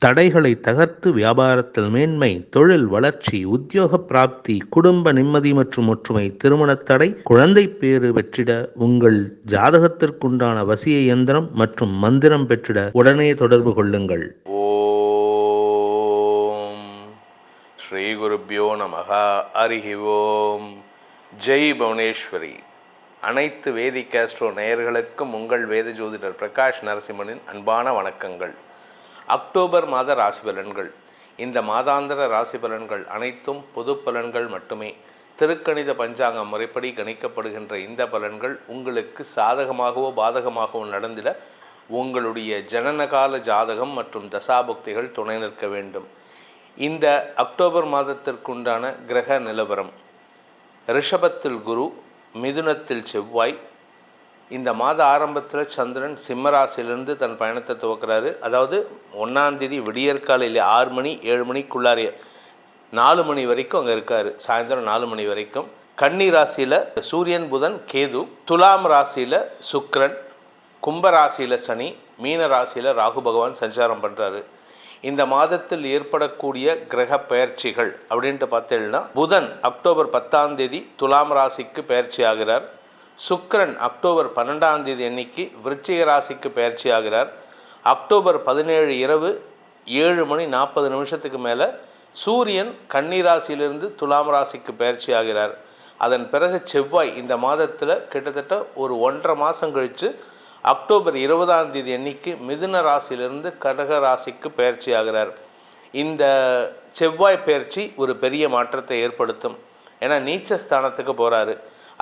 தடைகளை தகர்த்து வியாபாரத்தில் மேன்மை, தொழில் வளர்ச்சி, உத்தியோக பிராப்தி, குடும்ப நிம்மதி மற்றும் ஒற்றுமை, திருமணத் தடை, குழந்தை பேறு வெற்றிட உங்கள் ஜாதகத்திற்குண்டான வசிய இயந்திரம் மற்றும் மந்திரம் பெற்றிட உடனே தொடர்பு கொள்ளுங்கள். ஓம் ஸ்ரீ குருப்யோ நமஹ. ஹரிஹி ஓம். ஜெய் புவனேஸ்வரி. அனைத்து வேதிக் ஆஸ்ட்ரோ நேயர்களுக்கும் உங்கள் வேத ஜோதிடர் பிரகாஷ் நரசிம்மனின் அன்பான வணக்கங்கள். அக்டோபர் மாத ராசி பலன்கள். இந்த மாதாந்திர ராசி பலன்கள் அனைத்தும் பொது பலன்கள் மட்டுமே. திருக்கணித பஞ்சாங்க முறைப்படி கணிக்கப்படுகின்ற இந்த பலன்கள் உங்களுக்கு சாதகமாகவோ பாதகமாகவோ நடந்திட உங்களுடைய ஜனனகால ஜாதகம் மற்றும் தசாபுக்திகள் துணை நிற்க வேண்டும். இந்த அக்டோபர் மாதத்திற்குண்டான கிரக நிலவரம்: ரிஷபத்தில் குரு, மிதுனத்தில் செவ்வாய். இந்த மாத ஆரம்பத்தில் சந்திரன் சிம்மராசிலிருந்து தன் பயணத்தை துவக்கிறாரு. அதாவது 1ஆம் தேதி விடியற்காலையில் 6 மணி 7 மணிக்குள்ளாரே 4 மணி வரைக்கும் அங்கே இருக்கார். சாயந்தரம் 4 மணி வரைக்கும். கன்னி ராசியில் சூரியன், புதன், கேது. துலாம் ராசியில் சுக்கிரன், கும்பராசியில் சனி, மீன ராசியில் ராகு பகவான் சஞ்சாரம் பண்ணுறாரு. இந்த மாதத்தில் ஏற்படக்கூடிய கிரக பெயர்ச்சிகள் அப்படின்ட்டு பார்த்தீங்கன்னா, புதன் அக்டோபர் 10ஆம் தேதி துலாம் ராசிக்கு பெயர்ச்சி ஆகிறார். சுக்கிரன் அக்டோபர் 12ஆம் தேதி அன்னைக்கு விருச்சிக ராசிக்கு பெயர்ச்சி ஆகிறார். அக்டோபர் 17 இரவு 7 மணி 40 நிமிஷத்துக்கு மேலே சூரியன் கன்னி ராசியிலிருந்து துலாம் ராசிக்கு பெயர்ச்சி ஆகிறார். அதன் பிறகு செவ்வாய் இந்த மாதத்தில் கிட்டத்தட்ட ஒரு 1.5 மாதம் கழித்து அக்டோபர் 20ஆம் தேதி அன்னைக்கு மிதுன ராசியிலிருந்து கடக ராசிக்கு பெயர்ச்சி ஆகிறார். இந்த செவ்வாய் பெயர்ச்சி ஒரு பெரிய மாற்றத்தை ஏற்படுத்தும். ஏன்னா நீச்ச ஸ்தானத்துக்கு போகிறாரு.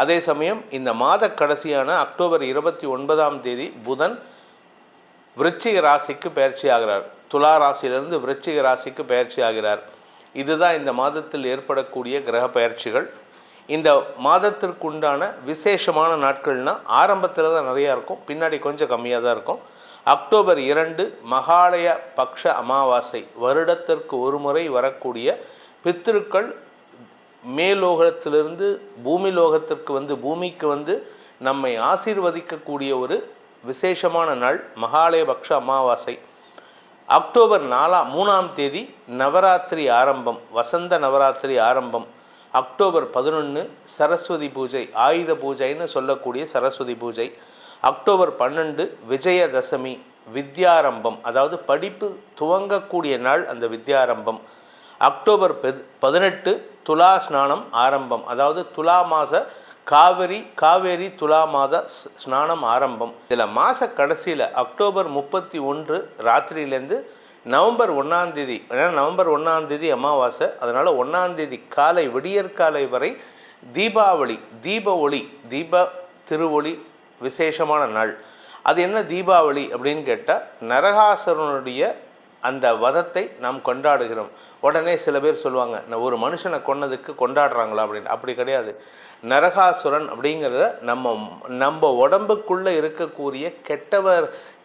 அதே சமயம் இந்த மாத கடைசியான அக்டோபர் 29ஆம் தேதி புதன் விருச்சிக ராசிக்கு பெயர்ச்சி ஆகிறார். துலா ராசியிலிருந்து விருச்சிக ராசிக்கு பெயர்ச்சி ஆகிறார். இதுதான் இந்த மாதத்தில் ஏற்படக்கூடிய கிரக பெயர்ச்சிகள். இந்த மாதத்திற்குண்டான விசேஷமான நாட்கள்னால் ஆரம்பத்தில் தான் நிறையா இருக்கும், பின்னாடி கொஞ்சம் கம்மியாக தான் இருக்கும். அக்டோபர் 2 மகாலய பக்ஷ அமாவாசை. வருடத்திற்கு ஒரு முறை வரக்கூடிய பித்திருக்கள் மேலோகத்திலிருந்து பூமி லோகத்திற்கு வந்து பூமிக்கு வந்து நம்மை ஆசீர்வதிக்கக்கூடிய ஒரு விசேஷமான நாள் மகாலய பக்ஷ அமாவாசை. அக்டோபர் 3ஆம் தேதி நவராத்திரி ஆரம்பம், வசந்த நவராத்திரி ஆரம்பம். அக்டோபர் 11 சரஸ்வதி பூஜை, ஆயுத பூஜைன்னு சொல்லக்கூடிய சரஸ்வதி பூஜை. அக்டோபர் 12 விஜயதசமி, வித்யாரம்பம், அதாவது படிப்பு துவங்கக்கூடிய நாள் அந்த வித்யாரம்பம். அக்டோபர் 18 துலா ஸ்நானம் ஆரம்பம், அதாவது துலா மாத காவேரி துலா மாத ஸ்நானம் ஆரம்பம். இதில் மாத கடைசியில் அக்டோபர் 31 ராத்திரியிலேருந்து நவம்பர் 1ஆம் தேதி, ஏன்னா நவம்பர் 1ஆம் தேதி அமாவாசை, அதனால் 1ஆம் தேதி காலை விடியற்காலை வரை தீபாவளி, தீப திருவொளி விசேஷமான நாள். அது என்ன தீபாவளி அப்படின்னு கேட்டால், நரகாசுரனுடைய அந்த வதத்தை நாம் கொண்டாடுகிறோம். உடனே சில பேர் சொல்லுவாங்க, ஒரு மனுஷனை கொன்னதுக்கு கொண்டாடுறாங்களா அப்படின்னு. அப்படி கிடையாது. நரகாசுரன் அப்படிங்கிறத நம்ம உடம்புக்குள்ளே இருக்கக்கூடிய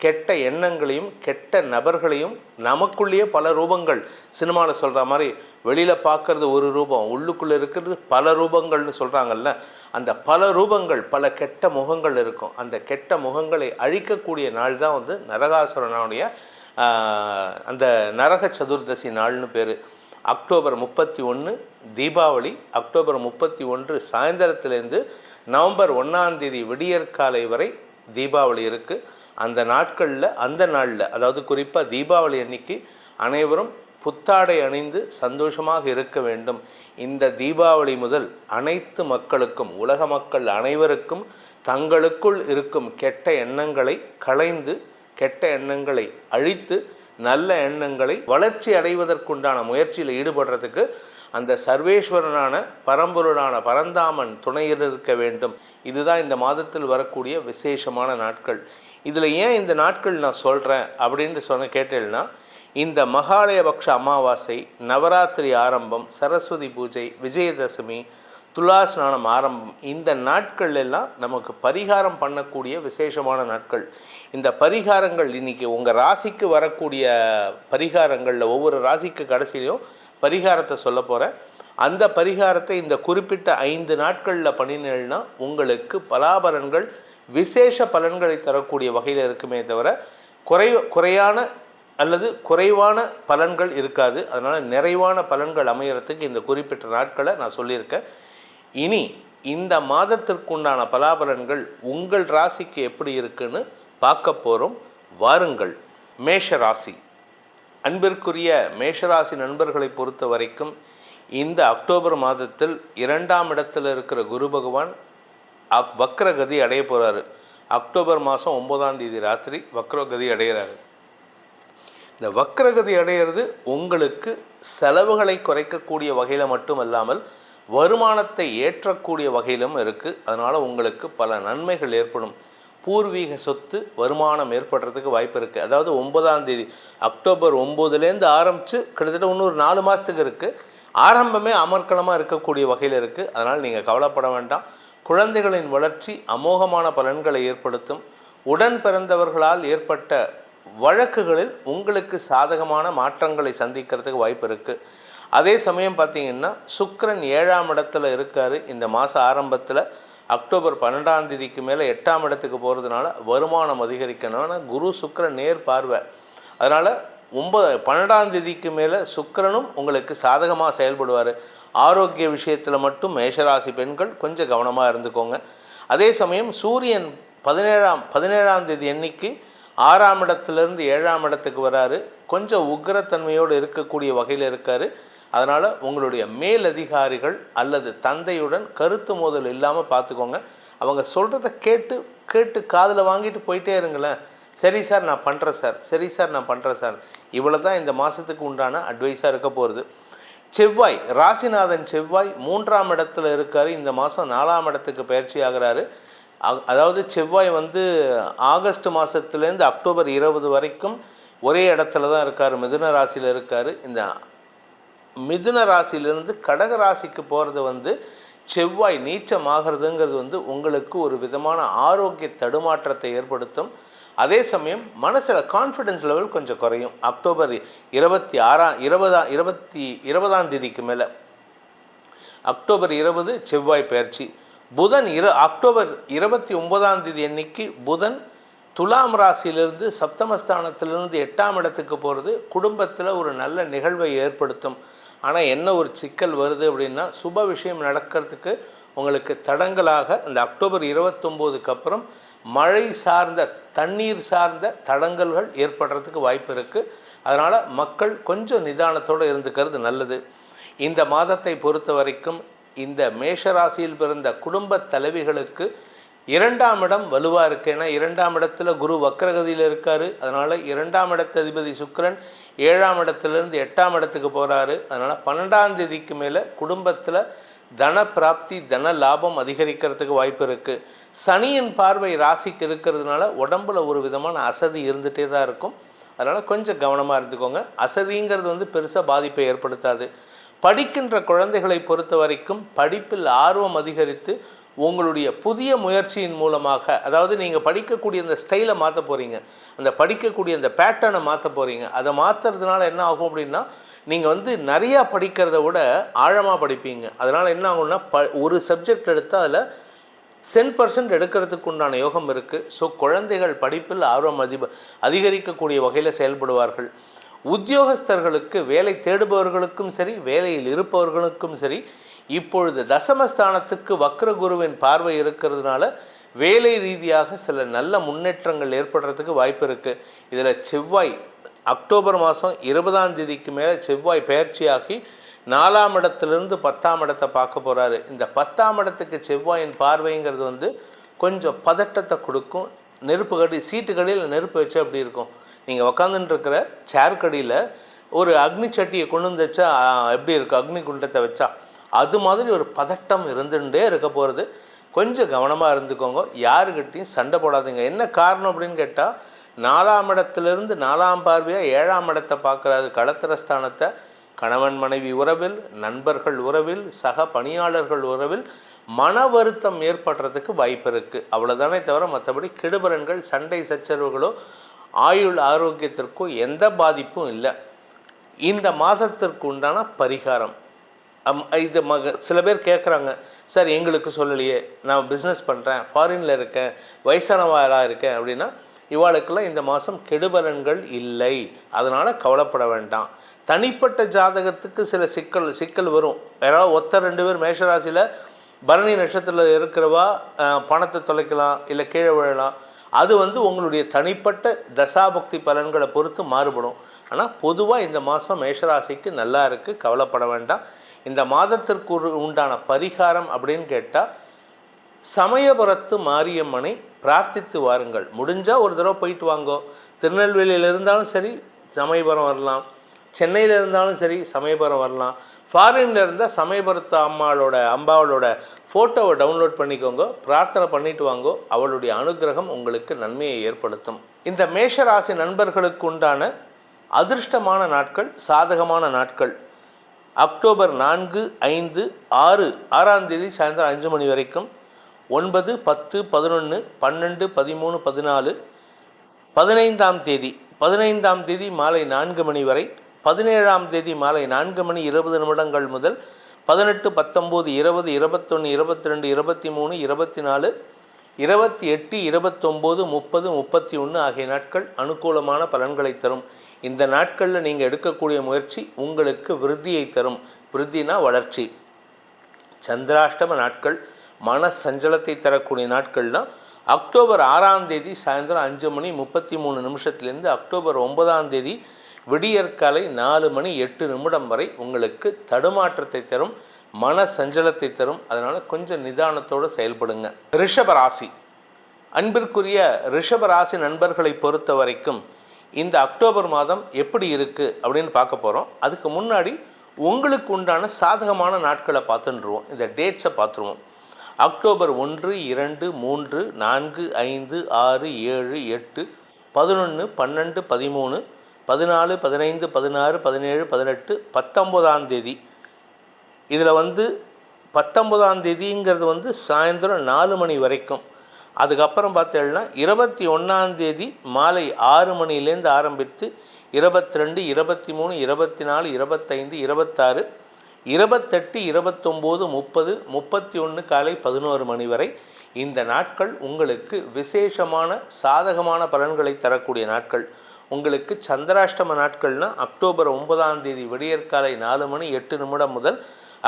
கெட்ட எண்ணங்களையும் கெட்ட நபர்களையும், நமக்குள்ளேயே பல ரூபங்கள், சினிமாவில் சொல்கிற மாதிரி வெளியில் பார்க்குறது ஒரு ரூபம், உள்ளுக்குள்ளே இருக்கிறது பல ரூபங்கள்னு சொல்கிறாங்கல்ல, அந்த பல ரூபங்கள், பல கெட்ட முகங்கள் இருக்கும். அந்த கெட்ட முகங்களை அழிக்கக்கூடிய நாள் தான் வந்து நரகாசுரனுடைய அந்த நரக சதுர்தசி நாள்னு பேர். அக்டோபர் 31 தீபாவளி. அக்டோபர் 31 சாயந்தரத்துலேருந்து நவம்பர் 1ஆம் தேதி விடியற்காலை வரை தீபாவளி இருக்குது. அந்த நாளில் அதாவது குறிப்பாக தீபாவளி அன்னைக்கு அனைவரும் புத்தாடை அணிந்து சந்தோஷமாக இருக்க வேண்டும். இந்த தீபாவளி முதல் அனைத்து மக்களுக்கும், உலக மக்கள் அனைவருக்கும் தங்களுக்குள் இருக்கும் கெட்ட எண்ணங்களை களைந்து, கெட்ட எண்ணங்களை அழித்து, நல்ல எண்ணங்களை வளர்ச்சி அடைவதற்குண்டான முயற்சியில் ஈடுபடுறதுக்கு அந்த சர்வேஸ்வரனான பரம்பொருளான பரந்தாமன் துணையில் இருக்க வேண்டும். இதுதான் இந்த வரக்கூடிய விசேஷமான நாட்கள். இதில் ஏன் இந்த நாட்கள் நான் சொல்கிறேன் அப்படின்னு கேட்டேன்னா, இந்த மகாலயபக்ஷ அமாவாசை, நவராத்திரி ஆரம்பம், சரஸ்வதி பூஜை, விஜயதசமி, துலா ஸ்நானம் ஆரம்பம், இந்த நாட்கள் எல்லாம் நமக்கு பரிகாரம் பண்ணக்கூடிய விசேஷமான நாட்கள். இந்த பரிகாரங்கள் இன்றைக்கி உங்கள் ராசிக்கு வரக்கூடிய பரிகாரங்களில் ஒவ்வொரு ராசிக்கு கடைசியிலையும் பரிகாரத்தை சொல்ல போகிறேன். அந்த பரிகாரத்தை இந்த குறிப்பிட்ட 5 நாட்களில் பண்ணினீங்கன்னா உங்களுக்கு பலாபலன்கள் விசேஷ பலன்களை தரக்கூடிய வகையில் இருக்குமே தவிர குறையான அல்லது குறைவான பலன்கள் இருக்காது. அதனால் நிறைவான பலன்கள் அமையறதுக்கு இந்த குறிப்பிட்ட நாட்களை நான் சொல்லியிருக்கேன். இனி இந்த மாதத்திற்குண்டான பலாபலன்கள் உங்கள் ராசிக்கு எப்படி இருக்குன்னு பார்க்க போகிறோம். வாருங்கள். மேஷ ராசி. அன்பிற்குரிய மேஷராசி நண்பர்களை பொறுத்த வரைக்கும் இந்த அக்டோபர் மாதத்தில் 2ஆம் இடத்தில் இருக்கிற குரு பகவான் வக்ரகதி அடைய போகிறாரு. அக்டோபர் மாதம் 9ஆம் தேதி ராத்திரி வக்ரகதி அடைகிறாரு. இந்த வக்ரகதி அடையிறது உங்களுக்கு செலவுகளை குறைக்கக்கூடிய வகையில் மட்டுமல்லாமல் வருமானத்தை ஏற்றக்கூடிய வகையிலும் இருக்குது. அதனால் உங்களுக்கு பல நன்மைகள் ஏற்படும். பூர்வீக சொத்து வருமானம் ஏற்படுறதுக்கு வாய்ப்பு இருக்குது. அதாவது 9ஆம் தேதி அக்டோபர் 9லேருந்து ஆரம்பித்து கிட்டத்தட்ட இன்னொரு 4 மாதத்துக்கு இருக்குது. ஆரம்பமே அமர்க்கலமாக இருக்கக்கூடிய வகையில் இருக்குது. அதனால் நீங்கள் கவலைப்பட வேண்டாம். குழந்தைகளின் வளர்ச்சி அமோகமான பலன்களை ஏற்படுத்தும். உடன் பிறந்தவர்களால் ஏற்பட்ட வழக்குகளில் உங்களுக்கு சாதகமான மாற்றங்களை சந்திக்கிறதுக்கு வாய்ப்பு இருக்குது. அதே சமயம் பார்த்திங்கன்னா சுக்கிரன் 7ஆம் இடத்துல இருக்கார். இந்த மாத ஆரம்பத்தில் அக்டோபர் 12ஆம் தேதிக்கு மேலே 8ஆம் இடத்துக்கு போகிறதுனால வருமானம் அதிகரிக்கணும். ஆனால் குரு சுக்கிரன் நேர் பார்வை. அதனால் 12ஆம் தேதிக்கு மேலே சுக்கிரனும் உங்களுக்கு சாதகமாக செயல்படுவார். ஆரோக்கிய விஷயத்தில் மட்டும் மேஷராசி பெண்கள் கொஞ்சம் கவனமாக இருந்துக்கோங்க. அதே சமயம் சூரியன் 17ஆம் தேதி அன்னைக்கு 6ஆம் இடத்துலேருந்து 7ஆம் இடத்துக்கு வராரு. கொஞ்சம் உக்கிரத்தன்மையோடு இருக்கக்கூடிய வகையில் இருக்கார். அதனால் உங்களுடைய மேலதிகாரிகள் அல்லது தந்தையுடன் கருத்து மோதல் இல்லாமல் பார்த்துக்கோங்க. அவங்க சொல்கிறத கேட்டு காதில் வாங்கிட்டு போயிட்டே இருங்களேன். சரி சார் நான் பண்ணுறேன் சார், சரி சார் நான் பண்ணுறேன் சார். இவ்வளோ தான் இந்த மாதத்துக்கு உண்டான அட்வைஸாக இருக்க போகிறது. செவ்வாய், ராசிநாதன் செவ்வாய் 3ஆம் இடத்துல இருக்கார். இந்த மாதம் 4ஆம் இடத்துக்கு பயிற்சி ஆகிறாரு. அதாவது செவ்வாய் ஆகஸ்ட் மாதத்துலேருந்து அக்டோபர் 20 வரைக்கும் ஒரே இடத்துல தான் இருக்கார். மிதுன ராசியில் இருக்கார். இந்த மிதுன ராசியிலிருந்து கடக ராசிக்கு போகிறது செவ்வாய் நீச்சமாகிறதுங்கிறது உங்களுக்கு ஒரு விதமான ஆரோக்கிய தடுமாற்றத்தை ஏற்படுத்தும். அதே சமயம் மனசில் கான்ஃபிடென்ஸ் லெவல் கொஞ்சம் குறையும். அக்டோபர் 20ஆம் தேதிக்கு மேலே அக்டோபர் 20 செவ்வாய் பயிற்சி. புதன் அக்டோபர் 29ஆம் தேதி அன்னைக்கு புதன் துலாம் ராசியிலிருந்து சப்தமஸ்தானத்திலிருந்து 8ஆம் இடத்துக்கு போகிறது குடும்பத்தில் ஒரு நல்ல நிகழ்வை ஏற்படுத்தும். ஆனால் என்ன ஒரு சிக்கல் வருது அப்படின்னா சுப விஷயம் நடக்கிறதுக்கு உங்களுக்கு தடங்கலாக இந்த அக்டோபர் 29க்கு அப்புறம் மழை சார்ந்த தண்ணீர் சார்ந்த தடங்கல்கள் ஏற்படுறதுக்கு வாய்ப்பு இருக்குது. அதனால் மக்கள் கொஞ்சம் நிதானத்தோடு இருந்துக்கிறது நல்லது. இந்த மாதத்தை பொறுத்த வரைக்கும் இந்த மேஷராசியில் பிறந்த குடும்ப தலைவிகளுக்கு 2ஆம் இடம் வலுவாக இருக்குது. ஏன்னா 2ஆம் இடத்துல குரு வக்ரகதியில் இருக்கார். அதனால் 2ஆம் இடத்து அதிபதி சுக்கிரன் 7ஆம் இடத்துலேருந்து 8ஆம் இடத்துக்கு போகிறாரு. அதனால் 12ஆம் தேதிக்கு மேலே குடும்பத்தில் தன பிராப்தி தன லாபம் அதிகரிக்கிறதுக்கு வாய்ப்பு இருக்குது. சனியின் பார்வை ராசிக்கு இருக்கிறதுனால உடம்புல ஒரு விதமான அசதி இருந்துகிட்டே தான் இருக்கும். அதனால் கொஞ்சம் கவனமாக இருந்துக்கோங்க. அசதிங்கிறது பெருசாக பாதிப்பை ஏற்படுத்தாது. படிக்கின்ற குழந்தைகளை பொறுத்த வரைக்கும் படிப்பில் ஆர்வம் அதிகரித்து உங்களுடைய புதிய முயற்சியின் மூலமாக, அதாவது நீங்கள் படிக்கக்கூடிய அந்த ஸ்டைலை மாற்ற போகிறீங்க, அந்த படிக்கக்கூடிய அந்த பேட்டர்னை மாற்ற போகிறீங்க. அதை மாற்றுறதுனால என்ன ஆகும் அப்படின்னா நீங்கள் நிறையா படிக்கிறத விட ஆழமாக படிப்பீங்க. அதனால் என்ன ஆகும்னா ஒரு சப்ஜெக்ட் எடுத்தால் அதில் 100% எடுக்கிறதுக்கு உண்டான யோகம் இருக்குது. ஸோ குழந்தைகள் படிப்பில் ஆர்வம் அதிகரிக்கக்கூடிய வகையில் செயல்படுவார்கள். உத்தியோகஸ்தர்களுக்கு, வேலை தேடுபவர்களுக்கும் சரி வேலையில் இருப்பவர்களுக்கும் சரி, இப்பொழுது தசமஸ்தானத்துக்கு வக்ரகுருவின் பார்வை இருக்கிறதுனால வேலை ரீதியாக சில நல்ல முன்னேற்றங்கள் ஏற்படுறதுக்கு வாய்ப்பு இருக்குது. இதில் செவ்வாய் அக்டோபர் மாதம் 20ஆம் தேதிக்கு மேலே செவ்வாய் பயிற்சியாகி 4ஆம் இடத்துலேருந்து 10ஆம் இடத்தை பார்க்க போகிறாரு. இந்த 10ஆம் இடத்துக்கு செவ்வாயின் பார்வைங்கிறது கொஞ்சம் பதட்டத்தை கொடுக்கும். நெருப்பு கடி சீட்டுக்கடியில் நெருப்பு வச்சா அப்படி இருக்கும். நீங்கள் உக்காந்துட்டு இருக்கிற சேர் கடியில் ஒரு அக்னி சட்டியை கொண்டு வச்சா எப்படி இருக்கும், அக்னி குண்டத்தை வச்சா அது மாதிரி ஒரு பதட்டம் இருந்துகிட்டே இருக்க போகிறது. கொஞ்சம் கவனமாக இருந்துக்கோங்க. யாருக்கிட்டையும் சண்டை போடாதீங்க. என்ன காரணம் அப்படின்னு கேட்டால் 4ஆம் இடத்துலேருந்து 4ஆம் பார்வையாக 7ஆம் இடத்தை பார்க்குறாரு. களத்திரஸ்தானத்தை கணவன் மனைவி உறவில், நண்பர்கள் உறவில், சக பணியாளர்கள் உறவில் மன வருத்தம் ஏற்படுறதுக்கு வாய்ப்பு இருக்குது. அவ்வளோதானே தவிர மற்றபடி கெடுபலன்கள், சண்டை சச்சரவுகளோ ஆயுள் ஆரோக்கியத்திற்கோ எந்த பாதிப்பும் இல்லை. இந்த மாதத்திற்கு உண்டான பரிகாரம், இது சில பேர் கேட்குறாங்க, சார் எங்களுக்கு சொல்லலையே, நான் பிஸ்னஸ் பண்ணுறேன், ஃபாரினில் இருக்கேன், வயசானவாளாக இருக்கேன் அப்படின்னா இவாளுக்கெல்லாம் இந்த மாதம் கெடுபலன்கள் இல்லை, அதனால் கவலைப்பட வேண்டாம். தனிப்பட்ட ஜாதகத்துக்கு சில சிக்கல் வரும். யாராவது ஒருத்தர் 2 பேர் மேஷராசியில் பரணி நட்சத்திரத்தில் இருக்கிறவா பணத்தை தொலைக்கலாம், இல்லை கீழே விழலாம். அது உங்களுடைய தனிப்பட்ட தசாபக்தி பலன்களை பொறுத்து மாறுபடும். ஆனால் பொதுவாக இந்த மாதம் மேஷராசிக்கு நல்லா இருக்குது, கவலைப்பட வேண்டாம். இந்த மாதத்திற்கு உண்டான பரிகாரம் அப்படின்னு கேட்டால், சமயபுரத்து மாரியம்மனை பிரார்த்தித்து வாருங்கள். முடிஞ்சால் ஒரு தடவை போயிட்டு வாங்கோ. திருநெல்வேலியில் இருந்தாலும் சரி சமயபுரம் வரலாம், சென்னையில் இருந்தாலும் சரி சமயபுரம் வரலாம். ஃபாரினில் இருந்தால் சமயபுரத்து அம்பாவோட ஃபோட்டோவை டவுன்லோட் பண்ணிக்கோங்க, பிரார்த்தனை பண்ணிட்டு வாங்கோ. அவளுடைய அனுகிரகம் உங்களுக்கு நன்மையை ஏற்படுத்தும். இந்த மேஷராசி நண்பர்களுக்கு உண்டான அதிர்ஷ்டமான நாட்கள், சாதகமான நாட்கள் அக்டோபர் 4, 5, 6ஆம் தேதி சாயந்தரம் 5 மணி வரைக்கும், 9, 10, 11, 12, 13, 14, 15ஆம் தேதி மாலை 4 மணி வரை, 17ஆம் தேதி மாலை 4 மணி 20 நிமிடங்கள் முதல் 18, 19, 20, 21, 22, 23, 24, 28, 29, 30, 31 ஆகிய நாட்கள் அனுகூலமான பலன்களை தரும். இந்த நாட்களில் நீங்கள் எடுக்கக்கூடிய முயற்சி உங்களுக்கு விருத்தியை தரும். விருத்தினா வளர்ச்சி. சந்திராஷ்டம நாட்கள், மன சஞ்சலத்தை தரக்கூடிய நாட்கள்லாம் அக்டோபர் 6ஆம் தேதி சாயந்தரம் 5 மணி 33 நிமிஷத்துலேருந்து அக்டோபர் 9ஆம் தேதி விடியற்காலை 4 மணி 8 நிமிடம் வரை உங்களுக்கு தடுமாற்றத்தை தரும், மன சஞ்சலத்தை தரும். அதனால் கொஞ்சம் நிதானத்தோடு செயல்படுங்க. ரிஷபராசி, அன்பிற்குரிய ரிஷபராசி நண்பர்களை பொறுத்த வரைக்கும் இந்த அக்டோபர் மாதம் எப்படி இருக்குது அப்படின்னு பார்க்க போகிறோம். அதுக்கு முன்னாடி உங்களுக்கு உண்டான சாதகமான நாட்களை பார்த்துருவோம். இந்த டேட்ஸை பார்த்துருவோம். அக்டோபர் 1, 2, 3, 4, 5, 6, 7, 8, 11, 12, 13, 14, 15, 16, 17, 18, 19ஆம் தேதி. இதில் 19ஆம் தேதிங்கிறது சாயந்தரம் 4 மணி வரைக்கும். அதுக்கப்புறம் பார்த்தீங்கன்னா 21ஆம் தேதி மாலை 6 மணிலேருந்து ஆரம்பித்து 22, 23, 24, 25, 26, 28, 29, 30, 31 காலை 11 மணி வரை இந்த நாட்கள் உங்களுக்கு விசேஷமான சாதகமான பலன்களை தரக்கூடிய நாட்கள். உங்களுக்கு சந்திராஷ்டம நாட்கள்னால் அக்டோபர் 9ஆம் தேதி விடியற்காலை 4 மணி 8 நிமிடம் முதல்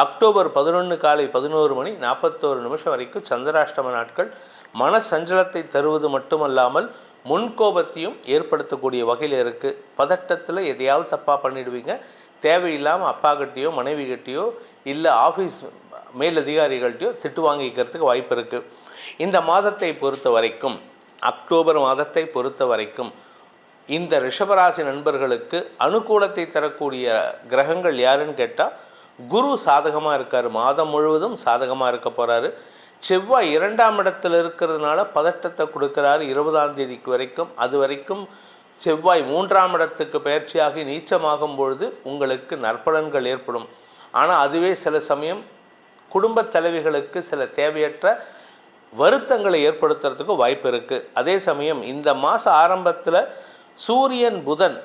அக்டோபர் 11 காலை 11 மணி 41 நிமிஷம் வரைக்கும் சந்திராஷ்டம நாட்கள். மன சஞ்சலத்தை தருவது மட்டுமல்லாமல் முன்கோபத்தையும் ஏற்படுத்தக்கூடிய வகையில் இருக்குது. பதட்டத்தில் எதையாவது தப்பாக பண்ணிடுவீங்க. தேவையில்லாமல் அப்பா கிட்டேயோ மனைவி கிட்டேயோ இல்லை ஆஃபீஸ் மேலதிகாரிகள்கிட்டையோ திட்டு வாங்கிக்கிறதுக்கு வாய்ப்பு இருக்குது. இந்த மாதத்தை பொறுத்த வரைக்கும், அக்டோபர் மாதத்தை பொறுத்த வரைக்கும் இந்த ரிஷபராசி நண்பர்களுக்கு அனுகூலத்தை தரக்கூடிய கிரகங்கள் யாருன்னு கேட்டால், குரு சாதகமாக இருக்கார். மாதம் முழுவதும் சாதகமாக இருக்க போகிறாரு. செவ்வாய் 2ஆம் இடத்துல இருக்கிறதுனால பதட்டத்தை கொடுக்குறாரு 20ஆம் தேதிக்கு வரைக்கும். அது வரைக்கும் செவ்வாய் 3ஆம் இடத்துக்கு பயிற்சியாகி நீச்சமாகும் பொழுது உங்களுக்கு நற்பலன்கள் ஏற்படும். ஆனால் அதுவே சில சமயம் குடும்ப தலைவிகளுக்கு சில தேவையற்ற வருத்தங்களை ஏற்படுத்துறதுக்கு வாய்ப்பு இருக்குது. அதே சமயம் இந்த மாத ஆரம்பத்தில் சூரியன் புதன்